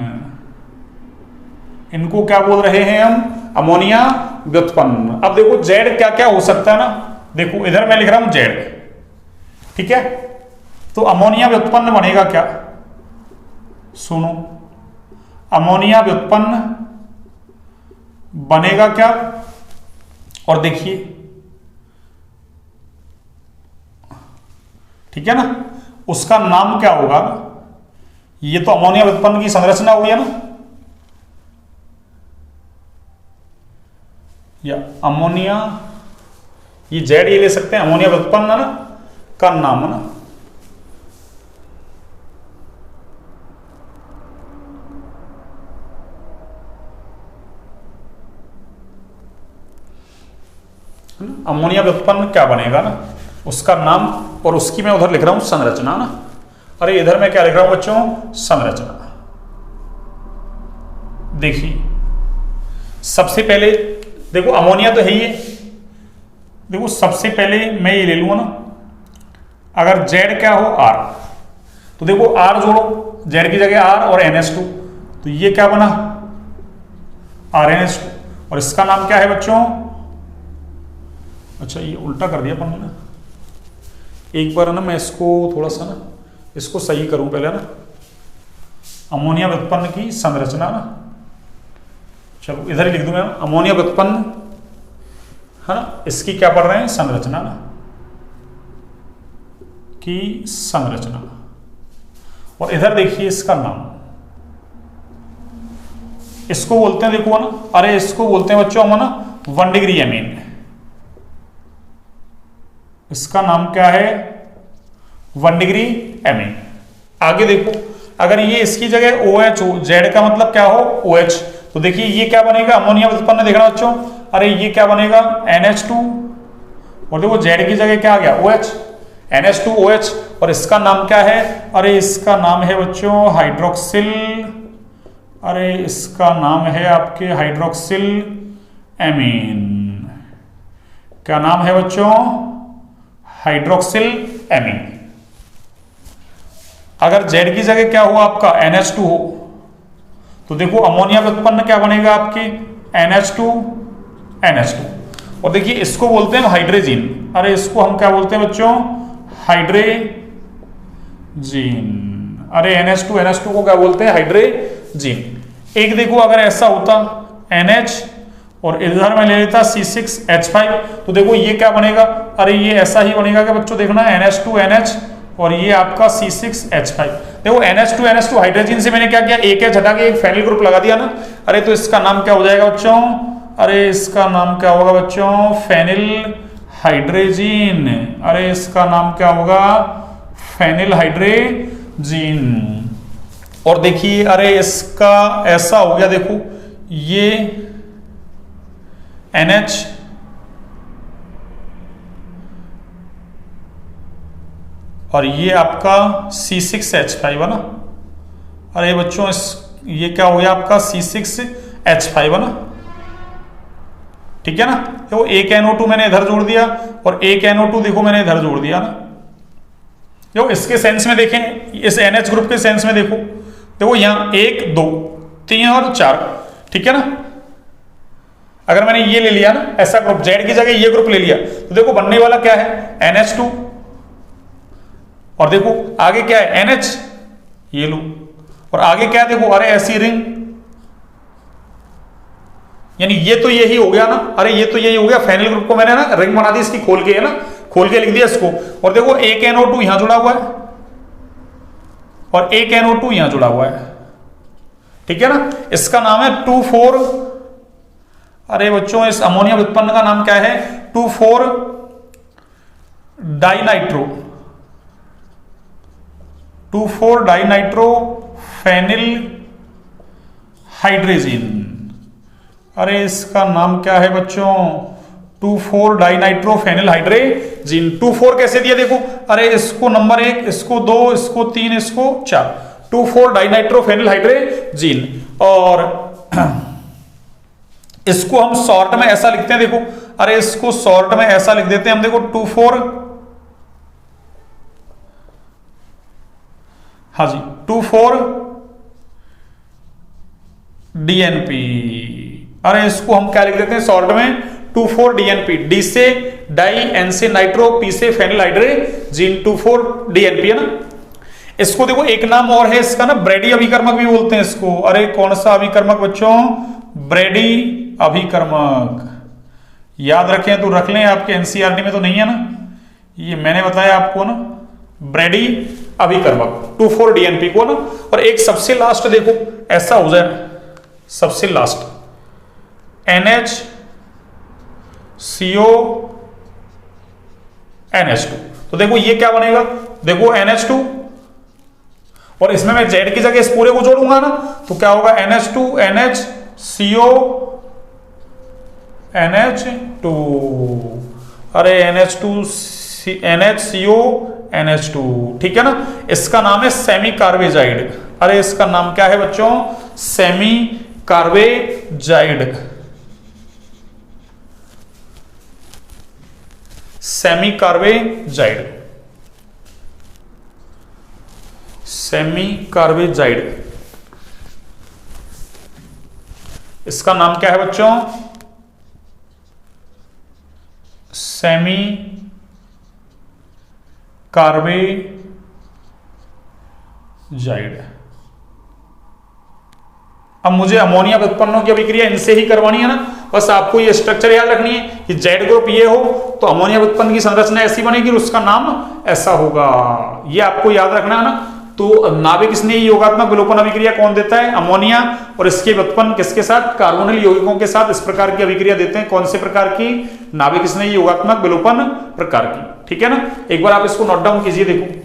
S1: इनको क्या बोल रहे हैं हम, अमोनिया व्युत्पन्न। अब देखो Z क्या क्या हो सकता है ना, देखो इधर मैं लिख रहा हूं Z, ठीक है। तो अमोनिया व्युत्पन्न बनेगा क्या, सुनो, अमोनिया व्युत्पन्न बनेगा क्या, और देखिए ठीक है ना, उसका नाम क्या होगा ना, ये तो अमोनिया व्युत्पन्न की संरचना हुई है ना, या अमोनिया, ये जेड ये ले सकते हैं, अमोनिया व्युत्पन्न ना का नाम है ना। अमोनिया व्युत्पन्न क्या बनेगा ना, उसका नाम, और उसकी मैं उधर लिख रहा हूं संरचना ना। अरे इधर मैं क्या लिख रहा हूं बच्चों, संरचना। देखिए सबसे पहले देखो अमोनिया तो है ही है, देखो सबसे पहले मैं ये ले लूंगा ना, अगर जेड क्या हो आर, तो देखो आर जोड़ो, जेड की जगह आर और NH2, तो ये क्या बना RNH2। और इसका नाम क्या है बच्चों? अच्छा ये उल्टा कर दिया अपन ने। एक बार ना मैं इसको थोड़ा सा ना इसको सही करूं पहले ना। अमोनिया व्युत्पन्न की संरचना ना, चलो इधर ही लिख दूं मैं, अमोनिया व्युत्पन्न है ना, इसकी क्या पढ़ रहे हैं? संरचना ना, की संरचना। और इधर देखिए इसका नाम, इसको बोलते हैं, देखो ना, अरे इसको बोलते हैं बच्चों हम ना 1 डिग्री एमीन। इसका नाम क्या है? 1 डिग्री एमीन। आगे देखो, अगर ये इसकी जगह OH हो, जेड का मतलब क्या हो? OH, तो देखिए ये क्या बनेगा? अमोनिया व्युत्पन्न देखना बच्चों, अरे ये क्या बनेगा? NH2, और देखो जेड की जगह क्या आ गया? OH, NH2OH। और इसका नाम क्या है? अरे इसका नाम है बच्चों हाइड्रोक्सिल, अरे इसका नाम है आपके हाइड्रोक्सिल एमीन। क्या नाम है बच्चों? Hydroxyl amine. अगर जेड की जगह क्या हुआ आपका? NH2 हो, तो देखो अमोनिया व्युत्पन्न क्या बनेगा आपकी? NH2। और देखिए इसको बोलते हैं हाइड्रोजीन, अरे इसको हम क्या बोलते हैं बच्चों? हाइड्रोजीन। अरे NH2 को क्या बोलते हैं? हाइड्रोजीन। एक देखो अगर ऐसा होता NH और इधर में ले लेता C6H5, तो देखो ये क्या बनेगा? अरे ये ऐसा ही बनेगा क्या बच्चों? देखना NH2NH और ये आपका C6H5। देखो NH2 हाइड्रोजन से मैंने क्या किया? एक H हटा के एक फेनिल ग्रुप लगा दिया ना। अरे तो इसका नाम क्या हो जाएगा बच्चों? अरे इसका नाम क्या होगा बच्चों? Phenyl hydrazine. अरे इसका नाम क्या होगा? Phenyl hydrazine. और देखिए अरे इसका ऐसा हो गया, देखो ये NH और ये आपका C6H5 है ना। अरे बच्चों ये क्या हो गया आपका? C6H5 है ना, ठीक है ना। तो एक NO2 मैंने इधर जोड़ दिया और एक NO2 देखो मैंने इधर जोड़ दिया ना। देखो इसके सेंस में देखें, इस NH ग्रुप के सेंस में देखो, देखो यहां 1 2 3 और 4, ठीक है ना। अगर मैंने ये ले लिया ना, ऐसा ग्रुप, जेड की जगह ये ग्रुप ले लिया, तो देखो बनने वाला क्या है? NH2। और देखो आगे क्या है? NH, ये लो। और आगे क्या देखो? अरे ऐसी रिंग, यानी ये तो यही हो गया ना। अरे ये तो यही हो गया, फेनिल ग्रुप को मैंने ना रिंग बना दी इसकी, खोल के, है ना, खोल के लिख दिया इसको। और देखो एक NO2 यहां जुड़ा हुआ है और एक NO2 यहां जुड़ा हुआ है, ठीक है ना। इसका नाम है 2,4। अरे बच्चों इस अमोनिया व्युत्पन्न का नाम क्या है? 2,4 डाइनाइट्रो, 2,4 डाइनाइट्रो फेनिल हाइड्रोजीन। अरे इसका नाम क्या है बच्चों? 2,4 डाइनाइट्रो फेनिल हाइड्रोजीन। 2,4 कैसे दिया देखो, अरे इसको नंबर 1, इसको 2, इसको 3, इसको 4, 2,4 डाइनाइट्रो फेनिल हाइड्रोजीन। और इसको हम शॉर्ट में ऐसा लिखते हैं, देखो, अरे इसको शॉर्ट में ऐसा लिख देते हैं हम, देखो 2,4, हाँ जी, 2,4 DNP। अरे इसको हम क्या लिख देते हैं शॉर्ट में? 2,4 DNP। डी से डाई, एन से नाइट्रो, पी से फेनिल हाइड्रोजीन, 2,4 DNP है ना। इसको देखो एक नाम और है इसका ना, ब्रेडी अभिकर्मक भी बोलते हैं इसको। अरे कौन सा अभिकर्मक बच्चों? ब्रेडी अभिकर्मक। याद रखें तो रख लें, आपके NCERT में तो नहीं है ना, ये मैंने बताया आपको ना, ब्रेडी अभिकर्मक 2,4 DNP को ना। और एक सबसे लास्ट देखो ऐसा हो जाए, सबसे लास्ट NHCO NH2, तो देखो ये क्या बनेगा? देखो NH2, और इसमें मैं जेड की जगह इस पूरे को जोड़ूंगा ना, तो क्या होगा? NH2 NHCO NH2। अरे NHCO NH2, ठीक है ना। इसका नाम है सेमी कार्बेजाइड। अरे इसका नाम क्या है बच्चों? Semi carbazide, semi carbazide, semi carbazide. इसका नाम क्या है बच्चों? Semi carbazide. अब मुझे अमोनिया व्युत्पन्नों की अभिक्रिया इनसे ही करवानी है ना, बस आपको ये स्ट्रक्चर याद रखनी है कि जेड ग्रुप ये हो तो अमोनिया व्युत्पन्न की संरचना ऐसी बनेगी और उसका नाम ऐसा होगा, ये आपको याद रखना है ना। तो नाभिक स्नेही योगात्मक विलोपन अभिक्रिया कौन देता है? अमोनिया, और इसके व्युत्पन्न किसके साथ? कार्बोनिल यौगिकों के साथ इस प्रकार की अभिक्रिया देते हैं। कौन से प्रकार की? नाभिक स्नेही योगात्मक विलोपन प्रकार की। ठीक है ना, एक बार आप इसको नोट डाउन कीजिए, देखो।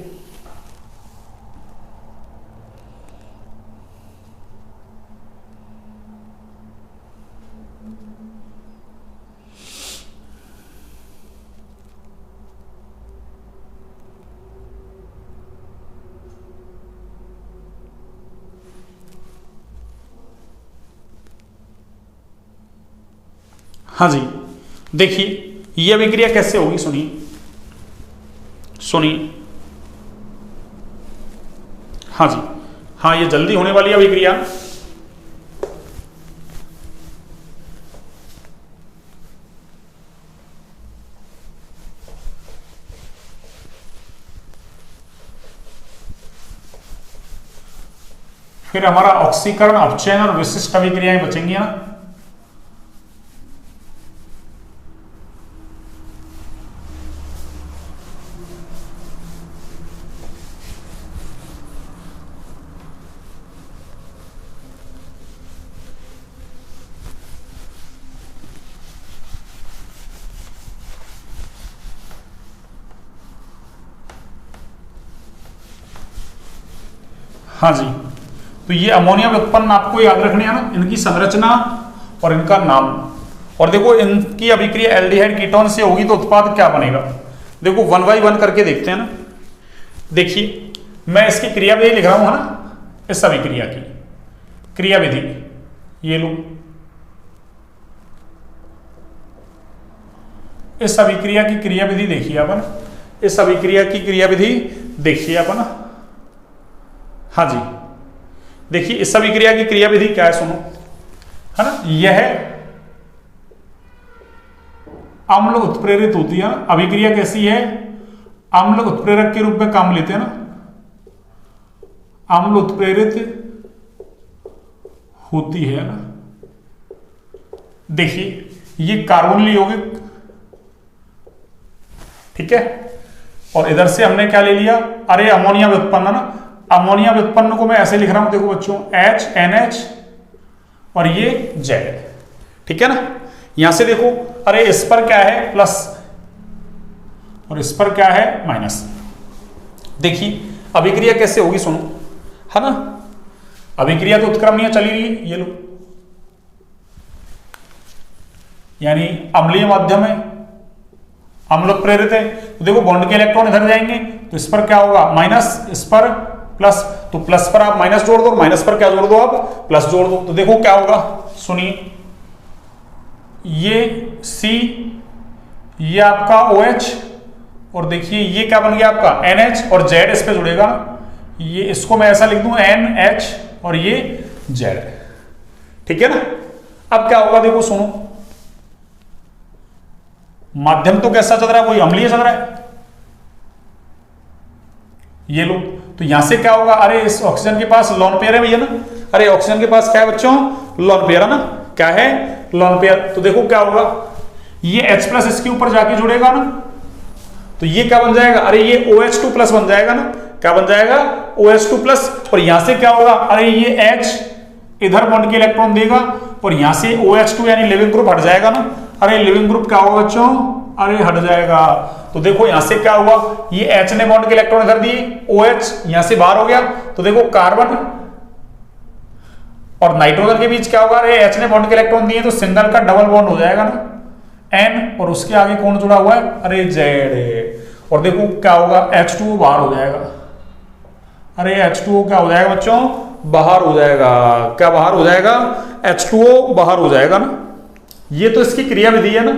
S1: हाँ जी, देखिए ये अभिक्रिया कैसे होगी, सुनिए सुनिए। हाँ जी, हाँ ये जल्दी होने वाली अभिक्रिया। फिर हमारा ऑक्सीकरण, अपचयन और विशिष्ट अभिक्रियाएं बचेंगी ना। हाँ जी, तो ये अमोनिया व्युत्पन्न आपको याद रखने हैं ना, इनकी संरचना और इनका नाम। और देखो इनकी अभिक्रिया एल्डिहाइड कीटोन से होगी तो उत्पाद क्या बनेगा, देखो 1 बाय 1 करके देखते हैं ना। देखिए मैं इसकी क्रियाविधि लिख रहा हूं, है ना, इस अभिक्रिया की क्रियाविधि, ये लो, इस अभिक्रिया की क्रियाविधि देखिए अपन, इस अभिक्रिया की क्रियाविधि देखिए अपन। हाँ जी, देखिए इस अभिक्रिया की क्रियाविधि क्या है, सुनो, है ना। यह अम्ल उत्प्रेरित होती है। अभिक्रिया कैसी है? अम्ल उत्प्रेरक के रूप में काम लेते हैं ना, अम्ल उत्प्रेरित होती है ना। देखिए ये कार्बोनिल यौगिक, ठीक है, और इधर से हमने क्या ले लिया, अरे अमोनिया व्युत्पन्न ना। अमोनिया व्युत्पन्न को मैं ऐसे लिख रहा हूं, देखो बच्चों, HNH और ये Z, ठीक है ना। यहां से देखो, अरे इस पर क्या है प्लस और इस पर क्या है माइनस। देखिए अभिक्रिया कैसे होगी, सुनो, है ना। अभिक्रिया तो उत्क्रमणीय चली रही है, ये लो, यानी अम्लीय माध्यम है, अम्ल प्रेरित है, तो देखो बॉन्ड के इलेक्ट्रॉन इधर जाएंगे तो इस पर क्या होगा माइनस, इस पर प्लस, तो प्लस पर आप माइनस जोड़ दो, माइनस पर क्या जोड़ दो आप प्लस जोड़ दो, तो देखो क्या होगा, सुनिए, ये C, ये आपका OH, और देखिए ये क्या बन गया आपका NH, और Z इस पे जुड़ेगा, ये इसको मैं ऐसा लिख दूं NH और ये Z, ठीक है ना। अब क्या होगा, देखो सुनो, माध्यम तो कैसा चल रहा है, कोई अम्लीय चल रहा है, ये लो, तो यहां से क्या होगा, अरे इस ऑक्सीजन के पास लोन पेयर है भैया ना, अरे ऑक्सीजन के पास क्या है बच्चों, लोन पेयर है ना, क्या है लोन पेयर। तो देखो क्या होगा, ये H प्लस इसके ऊपर जाके जुड़ेगा ना, तो ये क्या बन जाएगा, अरे ये OH2 प्लस बन जाएगा ना, क्या बन जाएगा OH2 प्लस, और यहां से क्या होगा, अरे ये H इधर बॉन्ड के इलेक्ट्रॉन देगा और यहां से OH2 यानी लिविंग ग्रुप हट जाएगा ना, अरे लिविंग ग्रुप क्या होगा बच्चों, अरे हट जाएगा। तो देखो यहां से क्या हुआ, ये H ने बॉन्ड के इलेक्ट्रॉन इधर दिए, OH यहां से बाहर हो गया, तो देखो कार्बन और नाइट्रोजन के बीच क्या होगा, अरे H ने बॉन्ड के इलेक्ट्रॉन दिए तो सिंगल का डबल बॉन्ड हो जाएगा ना, N, और उसके आगे कौन जुड़ा हुआ है, अरे Z, और देखो क्या होगा H2O बाहर हो जाएगा, अरे H2O क्या हो जाएगा बच्चों, बाहर हो जाएगा, क्या बाहर हो जाएगा, H2O बाहर हो जाएगा ना। ये तो इसकी क्रियाविधि है ना।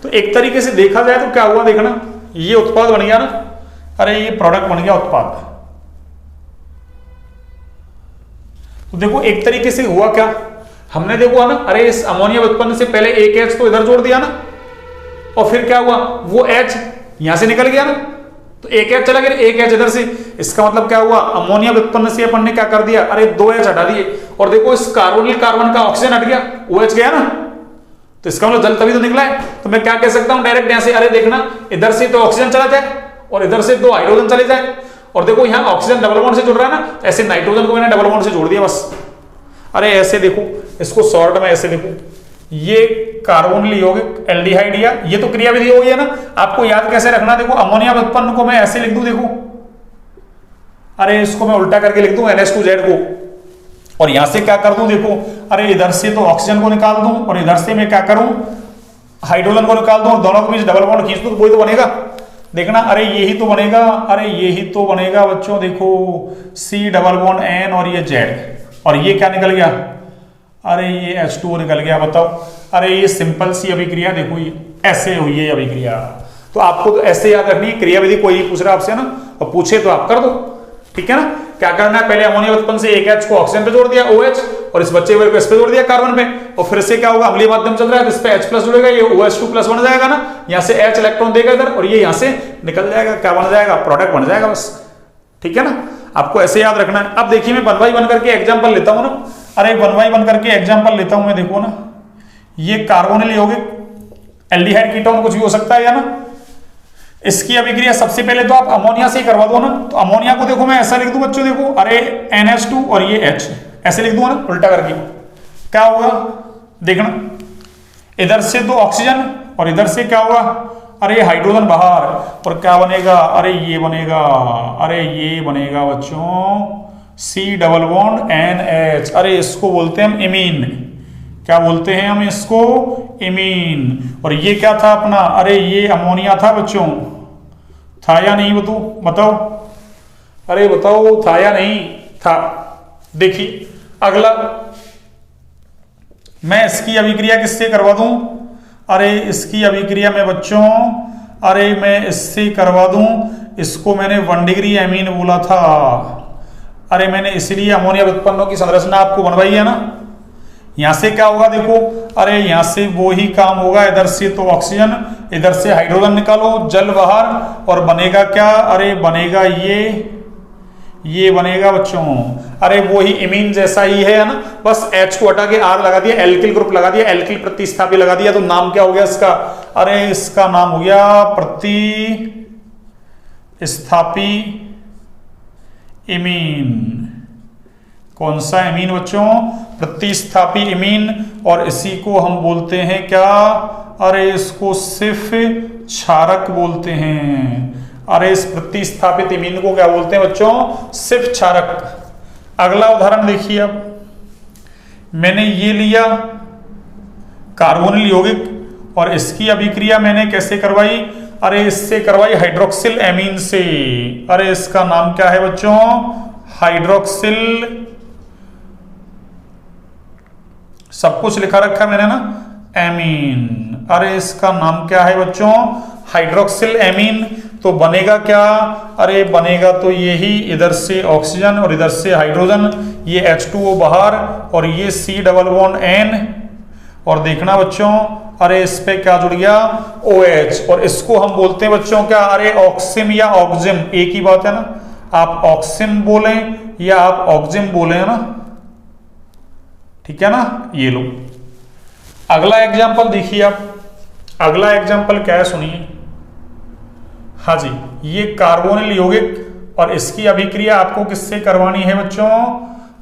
S1: तो एक तरीके से देखा जाए तो क्या हुआ, देखना, ये उत्पाद बन गया ना, अरे ये प्रोडक्ट बन गया उत्पाद। तो देखो एक तरीके से हुआ क्या, हमने देखो है ना, अरे इस अमोनिया व्युत्पन्न से पहले एक H तो इधर जोड़ दिया ना, और फिर क्या हुआ, वो H यहां से निकल गया ना, तो एक H चला गया, एक H इधर से। इसका मतलब क्या हुआ, अमोनिया व्युत्पन्न से अपन ने क्या कर दिया, अरे 2 H हटा दिए, और देखो इस कार्बोनिल कार्बन का ऑक्सीजन हट गया, OH गया ना, तो इसका मतलब जल तभी तो निकला है। तो मैं क्या कह सकता हूं डायरेक्ट यहां से, अरे देखना इधर से तो ऑक्सीजन चला जाए और इधर से 2 हाइड्रोजन चले जाए, और देखो यहाँ ऑक्सीजन डबल बॉन्ड से जुड़ रहा है ना, ऐसे नाइट्रोजन को मैंने डबल बॉन्ड से जोड़ दिया बस। अरे ऐसे देखो, इसको शॉर्ट में ऐसे देखो, ये कार्बोनिल यौगिक एल्डिहाइड, या ये तो क्रियाविधि हो गई है ना। आपको याद कैसे रखना, देखो अमोनिया व्युत्पन्न को मैं ऐसे लिख दूं, देखो अरे इसको मैं उल्टा करके लिख दूं NH2Z को, और यहां से क्या कर दूं, देखो अरे इधर से तो ऑक्सीजन को निकाल दूं और इधर से मैं क्या करूं, हाइड्रोजन को निकाल दूं, और दोनों के बीच डबल बॉन्ड खींच दूं, तो वही तो बनेगा। देखना, अरे यही तो बनेगा, अरे यही तो बनेगा बच्चों, देखो C डबल बॉन्ड N और ये Z, और ये क्या निकल गया, अरे ये H2O निकल गया। बताओ, अरे ये सिंपल सी अभिक्रिया, देखो ये ऐसे हुई है अभिक्रिया। तो आपको तो ऐसे याद रखनी है, क्रियाविधि कोई पूछ रहा है आपसे ना, और पूछे तो आप कर दो, ठीक है ना। क्या करना है, पहले अमोनिया व्युत्पन्न से एक H को ऑक्सीजन पे जोड़ दिया OH, और इस बच्चे हुए को इस पे जोड़ दिया कार्बन पे, और फिर से क्या होगा, अम्लीय माध्यम चल रहा है तो इस पे H प्लस जुड़ेगा, ये OH2 प्लस बन जाएगा ना, यहाँ से H इलेक्ट्रॉन देगा इधर, और ये यहाँ से निकल जाएगा, क्या बन जाएगा, प्रोडक्ट बन जाएगा बस, ठीक है ना। आपको ऐसे याद रखना है। अब देखिए मैं 1 बाई 1 करके एग्जाम्पल लेता हूँ ना, अरे 1 बाई 1 करके एग्जाम्पल लेता हूं मैं, देखो ना, ये कार्बोनिल यौगिक एल्डिहाइड कीटोन कुछ भी हो सकता है या ना, इसकी अभिक्रिया सबसे पहले तो आप अमोनिया से ही करवा दो ना। तो अमोनिया को देखो मैं ऐसा लिख दूं बच्चों, देखो अरे NH2 और ये H ऐसे लिख दूं ना उल्टा करके, क्या होगा देखना, इधर से तो ऑक्सीजन और इधर से क्या होगा, अरे हाइड्रोजन बाहर, और क्या बनेगा, अरे ये बनेगा, अरे ये बनेगा बच्चों C डबल बॉन्ड NH, अरे इसको बोलते हैं हम इमीन, क्या बोलते हैं हम इसको, इमीन। और ये क्या था अपना, अरे ये अमोनिया था बच्चों, था या नहीं बताओ, अरे बताओ था या नहीं था। देखिए अगला, मैं इसकी अभिक्रिया किससे करवा दूं, अरे इसकी अभिक्रिया में बच्चों, अरे मैं इससे करवा दूं, इसको मैंने 1 डिग्री एमीन बोला था, अरे मैंने इसलिए अमोनिया व्युत्पन्नों की संरचना आपको बनवाई है ना। यहां से क्या होगा देखो, अरे यहां से वो ही काम होगा, इधर से तो ऑक्सीजन, इधर से हाइड्रोजन निकालो, जल बाहर, और बनेगा क्या, अरे बनेगा ये बनेगा बच्चों, अरे वो ही इमीन जैसा ही है ना, बस H को हटा के R लगा दिया, एल्किल ग्रुप लगा दिया, एल्किल प्रतिस्थापी लगा दिया, तो नाम क्या हो गया इसका, अरे इसका नाम हो गया प्रतिस्थापी इमीन। कौन सा इमीन बच्चों, प्रतिस्थापी इमीन, और इसी को हम बोलते हैं क्या, अरे इसको सिर्फ क्षारक बोलते हैं, अरे इस प्रतिस्थापित इमीन को क्या बोलते हैं बच्चों, सिर्फ क्षारक। अगला उदाहरण देखिए, अब मैंने ये लिया कार्बोनिल यौगिक, और इसकी अभिक्रिया मैंने कैसे करवाई, अरे इससे करवाई हाइड्रोक्सिल एमीन से, अरे इसका नाम क्या है बच्चों, हाइड्रोक्सिल, सब कुछ लिखा रखा है मैंने ना, एमीन, अरे इसका नाम क्या है बच्चों, हाइड्रोक्सिल एमीन। तो बनेगा क्या, अरे बनेगा तो यही, इधर से ऑक्सीजन और इधर से हाइड्रोजन, ये H2O बाहर, और ये C डबल बॉन्ड N, और देखना बच्चों, अरे इस पे क्या जुड़ गया, OH, और इसको हम बोलते हैं बच्चों क्या, अरे ऑक्सिम या ऑक्जिम, एक ही बात है ना, आप ऑक्सिम बोलें या आप ऑक्जिम बोलें ना, ठीक है ना। ये लो अगला एग्जांपल देखिए आप, अगला एग्जांपल क्या है सुनिए, हाँ जी, ये कार्बोनिल यौगिक, और इसकी अभिक्रिया आपको किससे करवानी है बच्चों,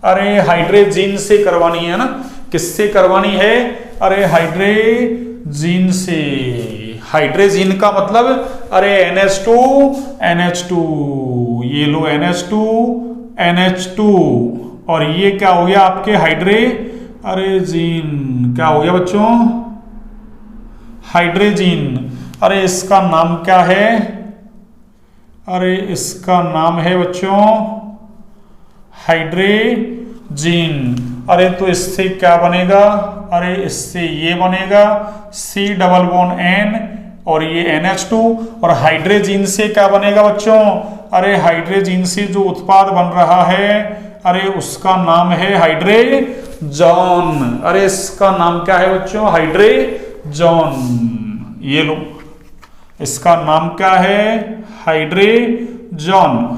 S1: अरे हाइड्रोजीन से करवानी है ना, किससे करवानी है, अरे हाइड्रोजीन से। हाइड्रोजीन का मतलब, अरे NH2, ये लो NH2, और ये क्या हो गया आपके अरे जीन, क्या हो गया बच्चों, हाइड्रोजीन। अरे इसका नाम क्या है, अरे इसका नाम है बच्चों हाइड्रोजीन। अरे तो इससे क्या बनेगा, अरे इससे ये बनेगा C डबल बॉन्ड N, और ये NH2, और हाइड्रोजीन से क्या बनेगा बच्चों, अरे हाइड्रोजीन से जो उत्पाद बन रहा है, अरे उसका नाम है हाइड्रोजन। अरे इसका नाम क्या है बच्चों, हाइड्रोजन। ये लो इसका नाम क्या है? हाइड्रोजन।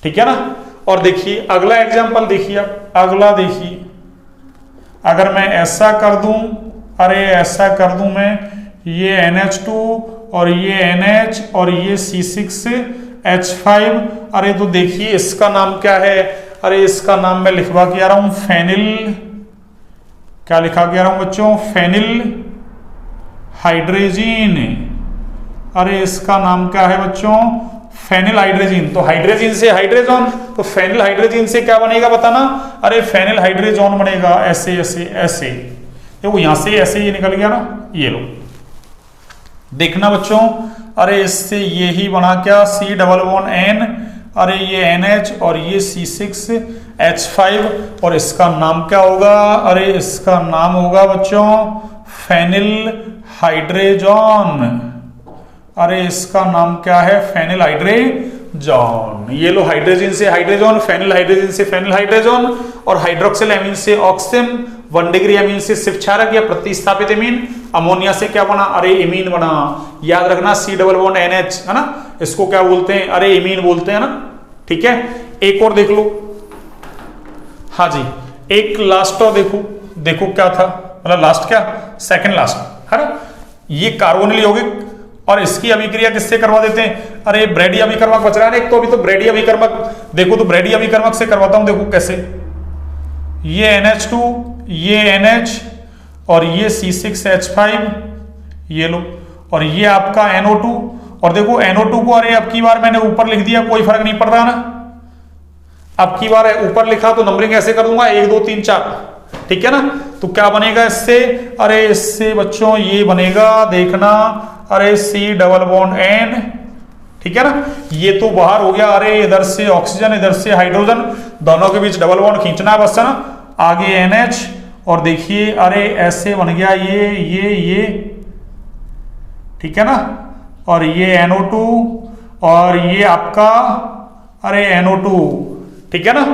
S1: ठीक है ना। और देखिए अगला एग्जांपल देखिए, आप अगला देखिए, अगर मैं ऐसा कर दूं, अरे ऐसा कर दूं मैं, ये NH2 और ये NH और ये C6H5, अरे तो देखिए इसका नाम क्या है? अरे इसका नाम मैं लिखवा के आ रहा हूं फेनिल, क्या लिखा के आ रहा हूं बच्चों? Phenyl hydrazine. अरे इसका नाम क्या है बच्चों? Phenyl hydrazine. तो हाइड्रोजीन से हाइड्रोजन, तो फेनिल हाइड्रोजीन से क्या बनेगा बताना? अरे फेनिल हाइड्रोजन बनेगा, ऐसे ऐसे ऐसे, देखो यहां से ऐसे ये निकल गया ना, ये लो देखना बच्चों। अरे इससे ये ही बना क्या? C+N, अरे ये NH और ये C6H5 और इसका नाम क्या होगा? अरे इसका नाम होगा बच्चों फेनिल हाइड्रोजन। अरे इसका नाम क्या है? Phenyl hydrazone. ये लो हाइड्रोजन से हाइड्रोजन, फेनिल हाइड्रोजन से फेनिल हाइड्रोजन, और हाइड्रोक्सिल एमीन से ऑक्सिम, 1 डिग्री एमीन से शिक्षारक या प्रतिस्थापित एमीन, अमोनिया से क्या बना? अरे एमीन बना। याद रखना C+NH है ना, इसको क्या बोलते हैं? अरे एमीन बोलते हैं ना। ठीक है, एक और देख लो। हाँ जी, एक लास्ट और देखो, देखो क्या था, मतलब लास्ट क्या, सेकंड लास्ट है ना। ये कार्बोनिल यौगिक और इसकी अभिक्रिया किससे करवा देते हैं? अरे ब्रैडी अभिकर्मक बच रहा है ना एक, तो अभी तो ब्रैडी अभिकर्मक देखो, तो ब्रैडी अभिकर्मक से करवाता हूं, देखो कैसे। ये NH2, ये NH और ये C6H5, ये लो, और ये आपका NO2, और देखो NO2 को अरे अब की बार मैंने ऊपर लिख दिया, कोई फर्क नहीं पड़ रहा ना। अब की बार ऊपर लिखा तो नंबरिंग ऐसे कर दूंगा 1 2 3 4, ठीक है ना। तो क्या बनेगा इससे? अरे इससे बच्चों ये बनेगा, देखना, अरे C+N, ठीक है ना। ये तो बाहर हो गया, अरे इधर से ऑक्सीजन इधर से हाइड्रोजन, दोनों के बीच डबल बॉन्ड खींचना है बस है ना। आगे NH, और देखिए अरे ऐसे बन गया ये, ठीक है ना। और ये NO2 और ये आपका अरे NO2, ठीक है ना।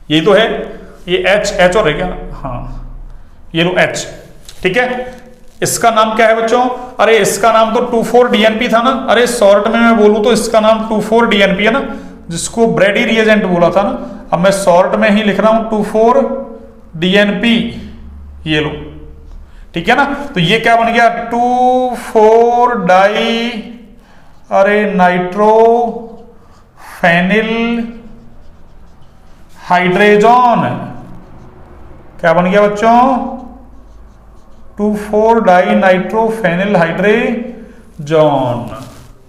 S1: यही तो है, ये H और है क्या? हाँ, ये लो H, ठीक है। इसका नाम क्या है बच्चों? अरे इसका नाम तो 2,4-DNP था ना। अरे शॉर्ट में मैं बोलूं तो इसका नाम 2,4-DNP है ना, जिसको ब्रैडी रिएजेंट बोला था ना। अब मैं शॉर्ट में ही लिख रहा हूं 2,4-DNP, ये लो, ठीक है ना। तो ये क्या बन गया? 2,4-डाई अरे नाइट्रो फेनिल हाइड्रोजन। क्या बन गया बच्चों? 2,4-डाई नाइट्रो फेनिल हाइड्रोजन।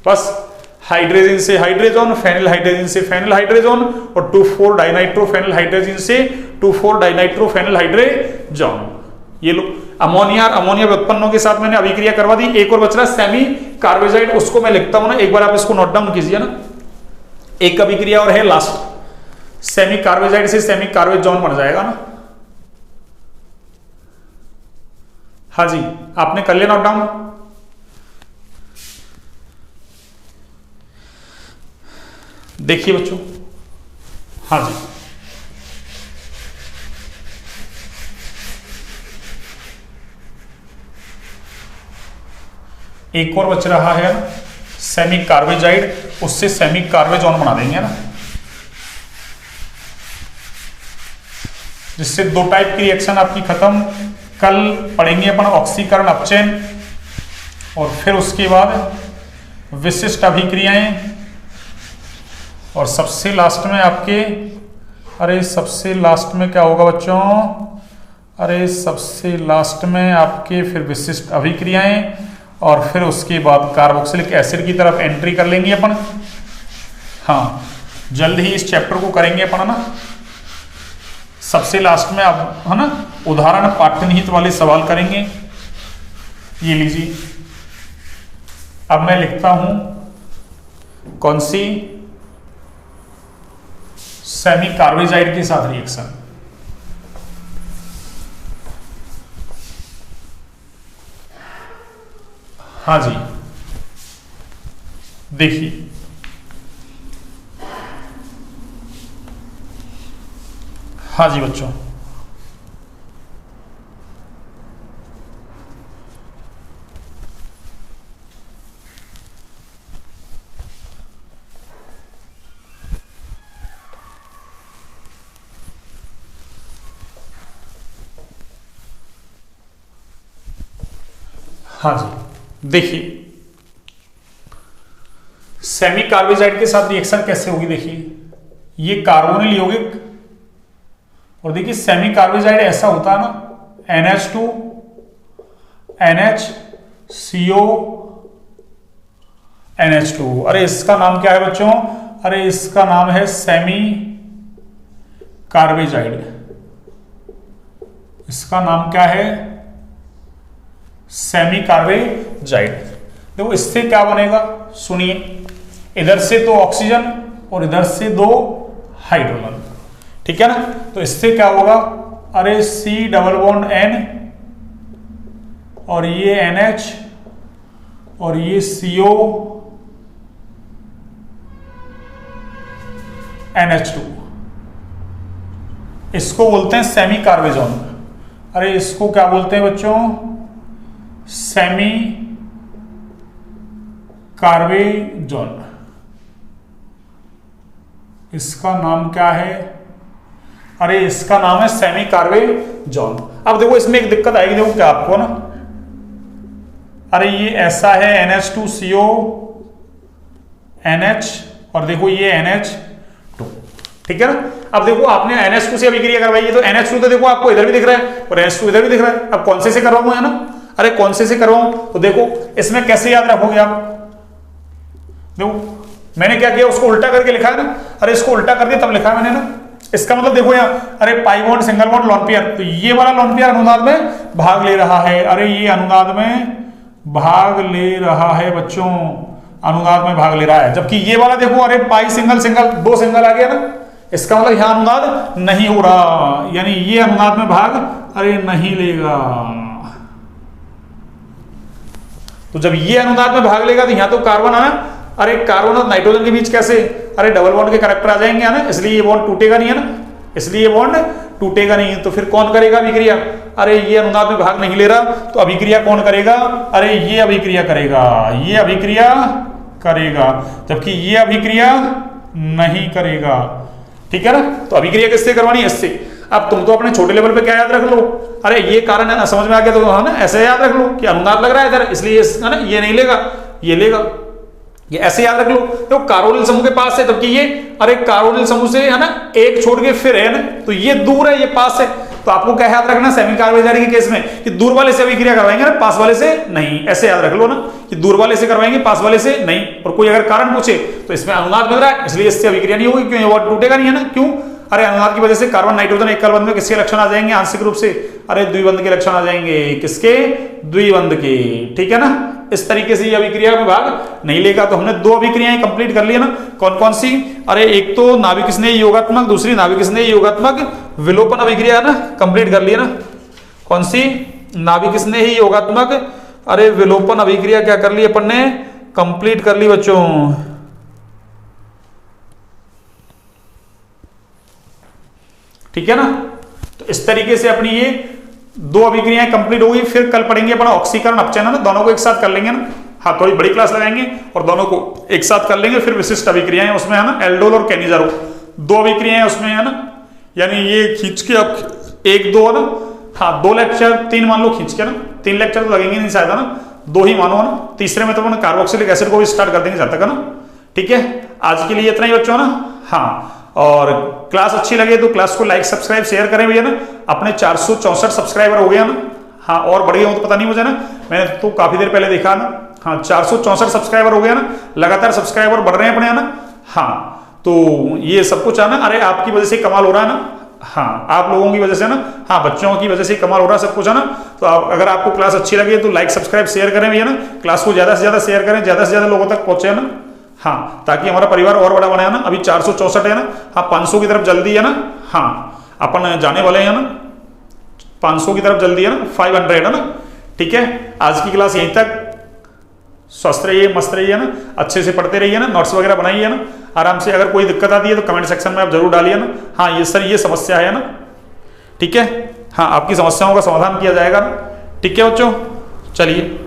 S1: बस हाइड्रोजन से हाइड्रोजन, फेनिल हाइड्रोजन से फेनिल हाइड्रोजन, और 2,4-डाई नाइट्रो फेनिल हाइड्रोजन से 2,4-डाई नाइट्रो फेनिल हाइड्रोजन। ये लो अमोनिया, अमोनिया व्युत्पन्नों के साथ मैंने अभिक्रिया करवा दी। एक और बच रहा सेमी कार्बोजाइड, उसको मैं लिखता हूं ना, एक बार आप इसको नोट डाउन कीजिए ना। एक अभिक्रिया और है लास्ट, सेमी कार्बोजाइड से सेमी कार्बोजोन बन जाएगा ना। हाँ जी, आपने कर लिया नोट डाउन? देखिए बच्चों, हाँ जी, एक और बच रहा है सेमी कार्बोजाइड, उससे सेमी कार्बोजोन बना देंगे ना, जिससे 2 टाइप की रिएक्शन आपकी खत्म। कल पढ़ेंगे अपन ऑक्सीकरण अपचयन, और फिर उसके बाद विशिष्ट अभिक्रियाएं, और सबसे लास्ट में आपके, अरे सबसे लास्ट में क्या होगा बच्चों? अरे सबसे लास्ट में आपके फिर विशिष्ट अभिक्रियाएं, और फिर उसके बाद कार्बोक्सिलिक एसिड की तरफ एंट्री कर लेंगे अपन। हाँ, जल्द ही इस चैप्टर को करेंगे अपन ना। सबसे लास्ट में अब है ना उदाहरण पाठ्यनिहित वाले सवाल करेंगे। ये लीजिए, अब मैं लिखता हूं कौन सी? सेमी कार्बोजाइड के साथ रिएक्शन। हाँ जी, देखिए हाँ जी बच्चों, हाँ जी, देखिए सेमी कार्बोजाइड के साथ रिएक्शन कैसे होगी। देखिए ये कार्बोनिल यौगिक, और देखिए सेमी कार्बोजाइड ऐसा होता है ना, NH2 NHCO NH2। अरे इसका नाम क्या है बच्चों? अरे इसका नाम है सेमी कार्बोजाइड। इसका नाम क्या है? सेमी कार्बोजाइड। देखो इससे क्या बनेगा, सुनिए, इधर से तो ऑक्सीजन और इधर से दो हाइड्रोजन, ठीक है ना। तो इससे क्या होगा, अरे C डबल बॉन्ड N और ये NH और ये CO NH2, इसको बोलते हैं सेमी कार्बोजोन। अरे इसको क्या बोलते हैं बच्चों? Semi carbazone. इसका नाम क्या है? अरे इसका नाम है सेमी कार्बोजोन। अब देखो इसमें एक दिक्कत आएगी, देखो क्या आपको ना, अरे ये ऐसा है NH2CO NH और देखो ये NH2, ठीक है ना। अब देखो आपने NH2 से अभिक्रिया करवाई है, तो NH2 तो देखो आपको इधर भी दिख रहा है और NH2 इधर भी दिख रहा है। अब कौन से करवाऊं, है ना। अरे कौन से करवाऊं, तो देखो इसमें कैसे याद रखोगे आप। देखो मैंने क्या किया, उसको उल्टा करके लिखा है ना। अरे इसको उल्टा कर दिया तब लिखा है मैंने ना। इसका मतलब देखो यहाँ, अरे pi bond single bond lone pair, तो ये वाला लोन पेयर अनुनाद में भाग ले रहा है। अरे ये अनुनाद में भाग ले रहा है बच्चों, अनुनाद में भाग ले रहा है। जबकि ये वाला देखो, अरे पाई सिंगल सिंगल, दो सिंगल आ गया ना। इसका मतलब यहां अनुनाद नहीं हो रहा, यानी ये अनुनाद में भाग अरे नहीं लेगा। तो जब ये अनुनाद में भाग लेगा तो यहां तो कार्बन आना, अरे कार्बन और नाइट्रोजन के बीच कैसे, अरे डबल बॉन्ड के कैरेक्टर आ जाएंगे ना, इसलिए ये बॉन्ड टूटेगा नहीं, है ना। इसलिए ये बॉन्ड टूटेगा नहीं। तो फिर कौन करेगा अभिक्रिया? अरे ये अनुनाद में भाग नहीं ले रहा, तो अभिक्रिया कौन करेगा? अरे ये अभिक्रिया करेगा, ये अभिक्रिया करेगा, जबकि ये अभिक्रिया नहीं करेगा, ठीक है ना। तो अभिक्रिया किससे करवानी है? इससे। अब तुम तो अपने छोटे लेवल पे क्या याद रख लो, अरे ये कारण है ना, समझ में आ गया तो है ना, ऐसे याद रख लो कि अनुनाद लग रहा है इधर, इसलिए है ना ये नहीं लेगा, ये लेगा, ये ऐसे याद रख लो। तो कार्बोनिल समूह के पास है, जबकि ये अरे कार्बोनिल समूह से है ना एक छोड़ के फिर है ना, तो ये दूर है, ये पास है। तो आपको क्या याद रखना सेमी कार्बोजाइड के केस में कि दूर वाले से अभिक्रिया करवाएंगे ना, पास वाले से नहीं। ऐसे याद रख लो ना कि दूर वाले से करवाएंगे, पास वाले से नहीं। और कोई अगर कारण पूछे तो इसमें अनुनाद बन रहा है, इसलिए इससे अभिक्रिया नहीं होगी, क्यों? ये बॉन्ड टूटेगा नहीं, है ना। क्यों? अरे अनुनाद की वजह से कार्बन नाइट्रोजन एक बंध में किसके लक्षण आ जाएंगे आंशिक रूप से? अरे द्विबंध के लक्षण आ जाएंगे। किसके? द्विबंध के, ठीक है ना। इस तरीके से ये अभिक्रिया में भाग नहीं लेगा। तो हमने दो अभिक्रियाएं कंप्लीट कर ली ना। कौन कौन सी? अरे एक तो नाभिक स्नेही योगात्मक, दूसरी नाभिक स्नेही योगात्मक विलोपन अभिक्रिया ना, कंप्लीट कर ली ना। कौन सी? नाभिक स्नेही योगात्मक अरे विलोपन अभिक्रिया क्या कर ली अपन ने? कंप्लीट कर ली बच्चों। ठीक है ना। तो इस तरीके से अपनी ये दो अभिक्रियाएं कंप्लीट हो गई। फिर कल पढ़ेंगे अपना ऑक्सीकरण अपचयन ना, दोनों को एक साथ कर लेंगे ना। हाँ, थोड़ी बड़ी क्लास लगाएंगे और दोनों को एक साथ कर लेंगे। फिर विशिष्ट अभिक्रियाएं उसमें है ना, एल्डोल और कैनिजारो दो अभिक्रियाएं उसमें है ना। यानी ये खींच के अब एक दो है ना, हाँ 2 लेक्चर 3 मान लो खींच के ना, 3 लेक्चर तो लगेंगे नहीं शायद है ना, 2 ही मानो है ना। तीसरे में तो अपन कार्बोक्सिलिक एसिड को भी स्टार्ट कर देंगे जब तक है ना। ठीक है, आज के लिए इतना ही बच्चों ना। हाँ, और क्लास अच्छी लगे तो क्लास को लाइक सब्सक्राइब शेयर करें भैया ना। अपने 464 सब्सक्राइबर हो गए ना। हाँ, और बढ़ गए हो तो पता नहीं मुझे ना, मैंने तो काफी देर पहले देखा ना। हाँ, 464 सब्सक्राइबर हो गया ना, लगातार सब्सक्राइबर बढ़ रहे हैं अपने, है ना। हाँ, तो ये सब कुछ है ना, अरे आपकी वजह से कमाल हो रहा है ना। हाँ, आप लोगों की वजह से ना, हाँ बच्चों की वजह से कमाल हो रहा है सब कुछ है ना। तो आप अगर आपको क्लास अच्छी लगे तो लाइक सब्सक्राइब शेयर करें भैया ना। क्लास को ज्यादा से ज्यादा शेयर करें, ज्यादा से ज्यादा लोगों तक पहुंचे ना। हाँ, ताकि हमारा परिवार और बड़ा बने है ना। अभी 464 है ना। हाँ, 500 की तरफ जल्दी है ना। हाँ, अपन जाने वाले हैं ना 500 की तरफ जल्दी है ना, 500 है ना। ठीक है, आज की क्लास यहीं तक। स्वस्थ रहिए, मस्त रहिए ना, अच्छे से पढ़ते रहिए ना, नोट्स वगैरह बनाइए ना आराम से। अगर कोई दिक्कत आती है तो कमेंट सेक्शन में आप जरूर डालिए ना। हाँ, ये सर ये समस्या है ना। ठीक है, हाँ आपकी समस्याओं का समाधान किया जाएगा ना। ठीक है बच्चों, चलिए।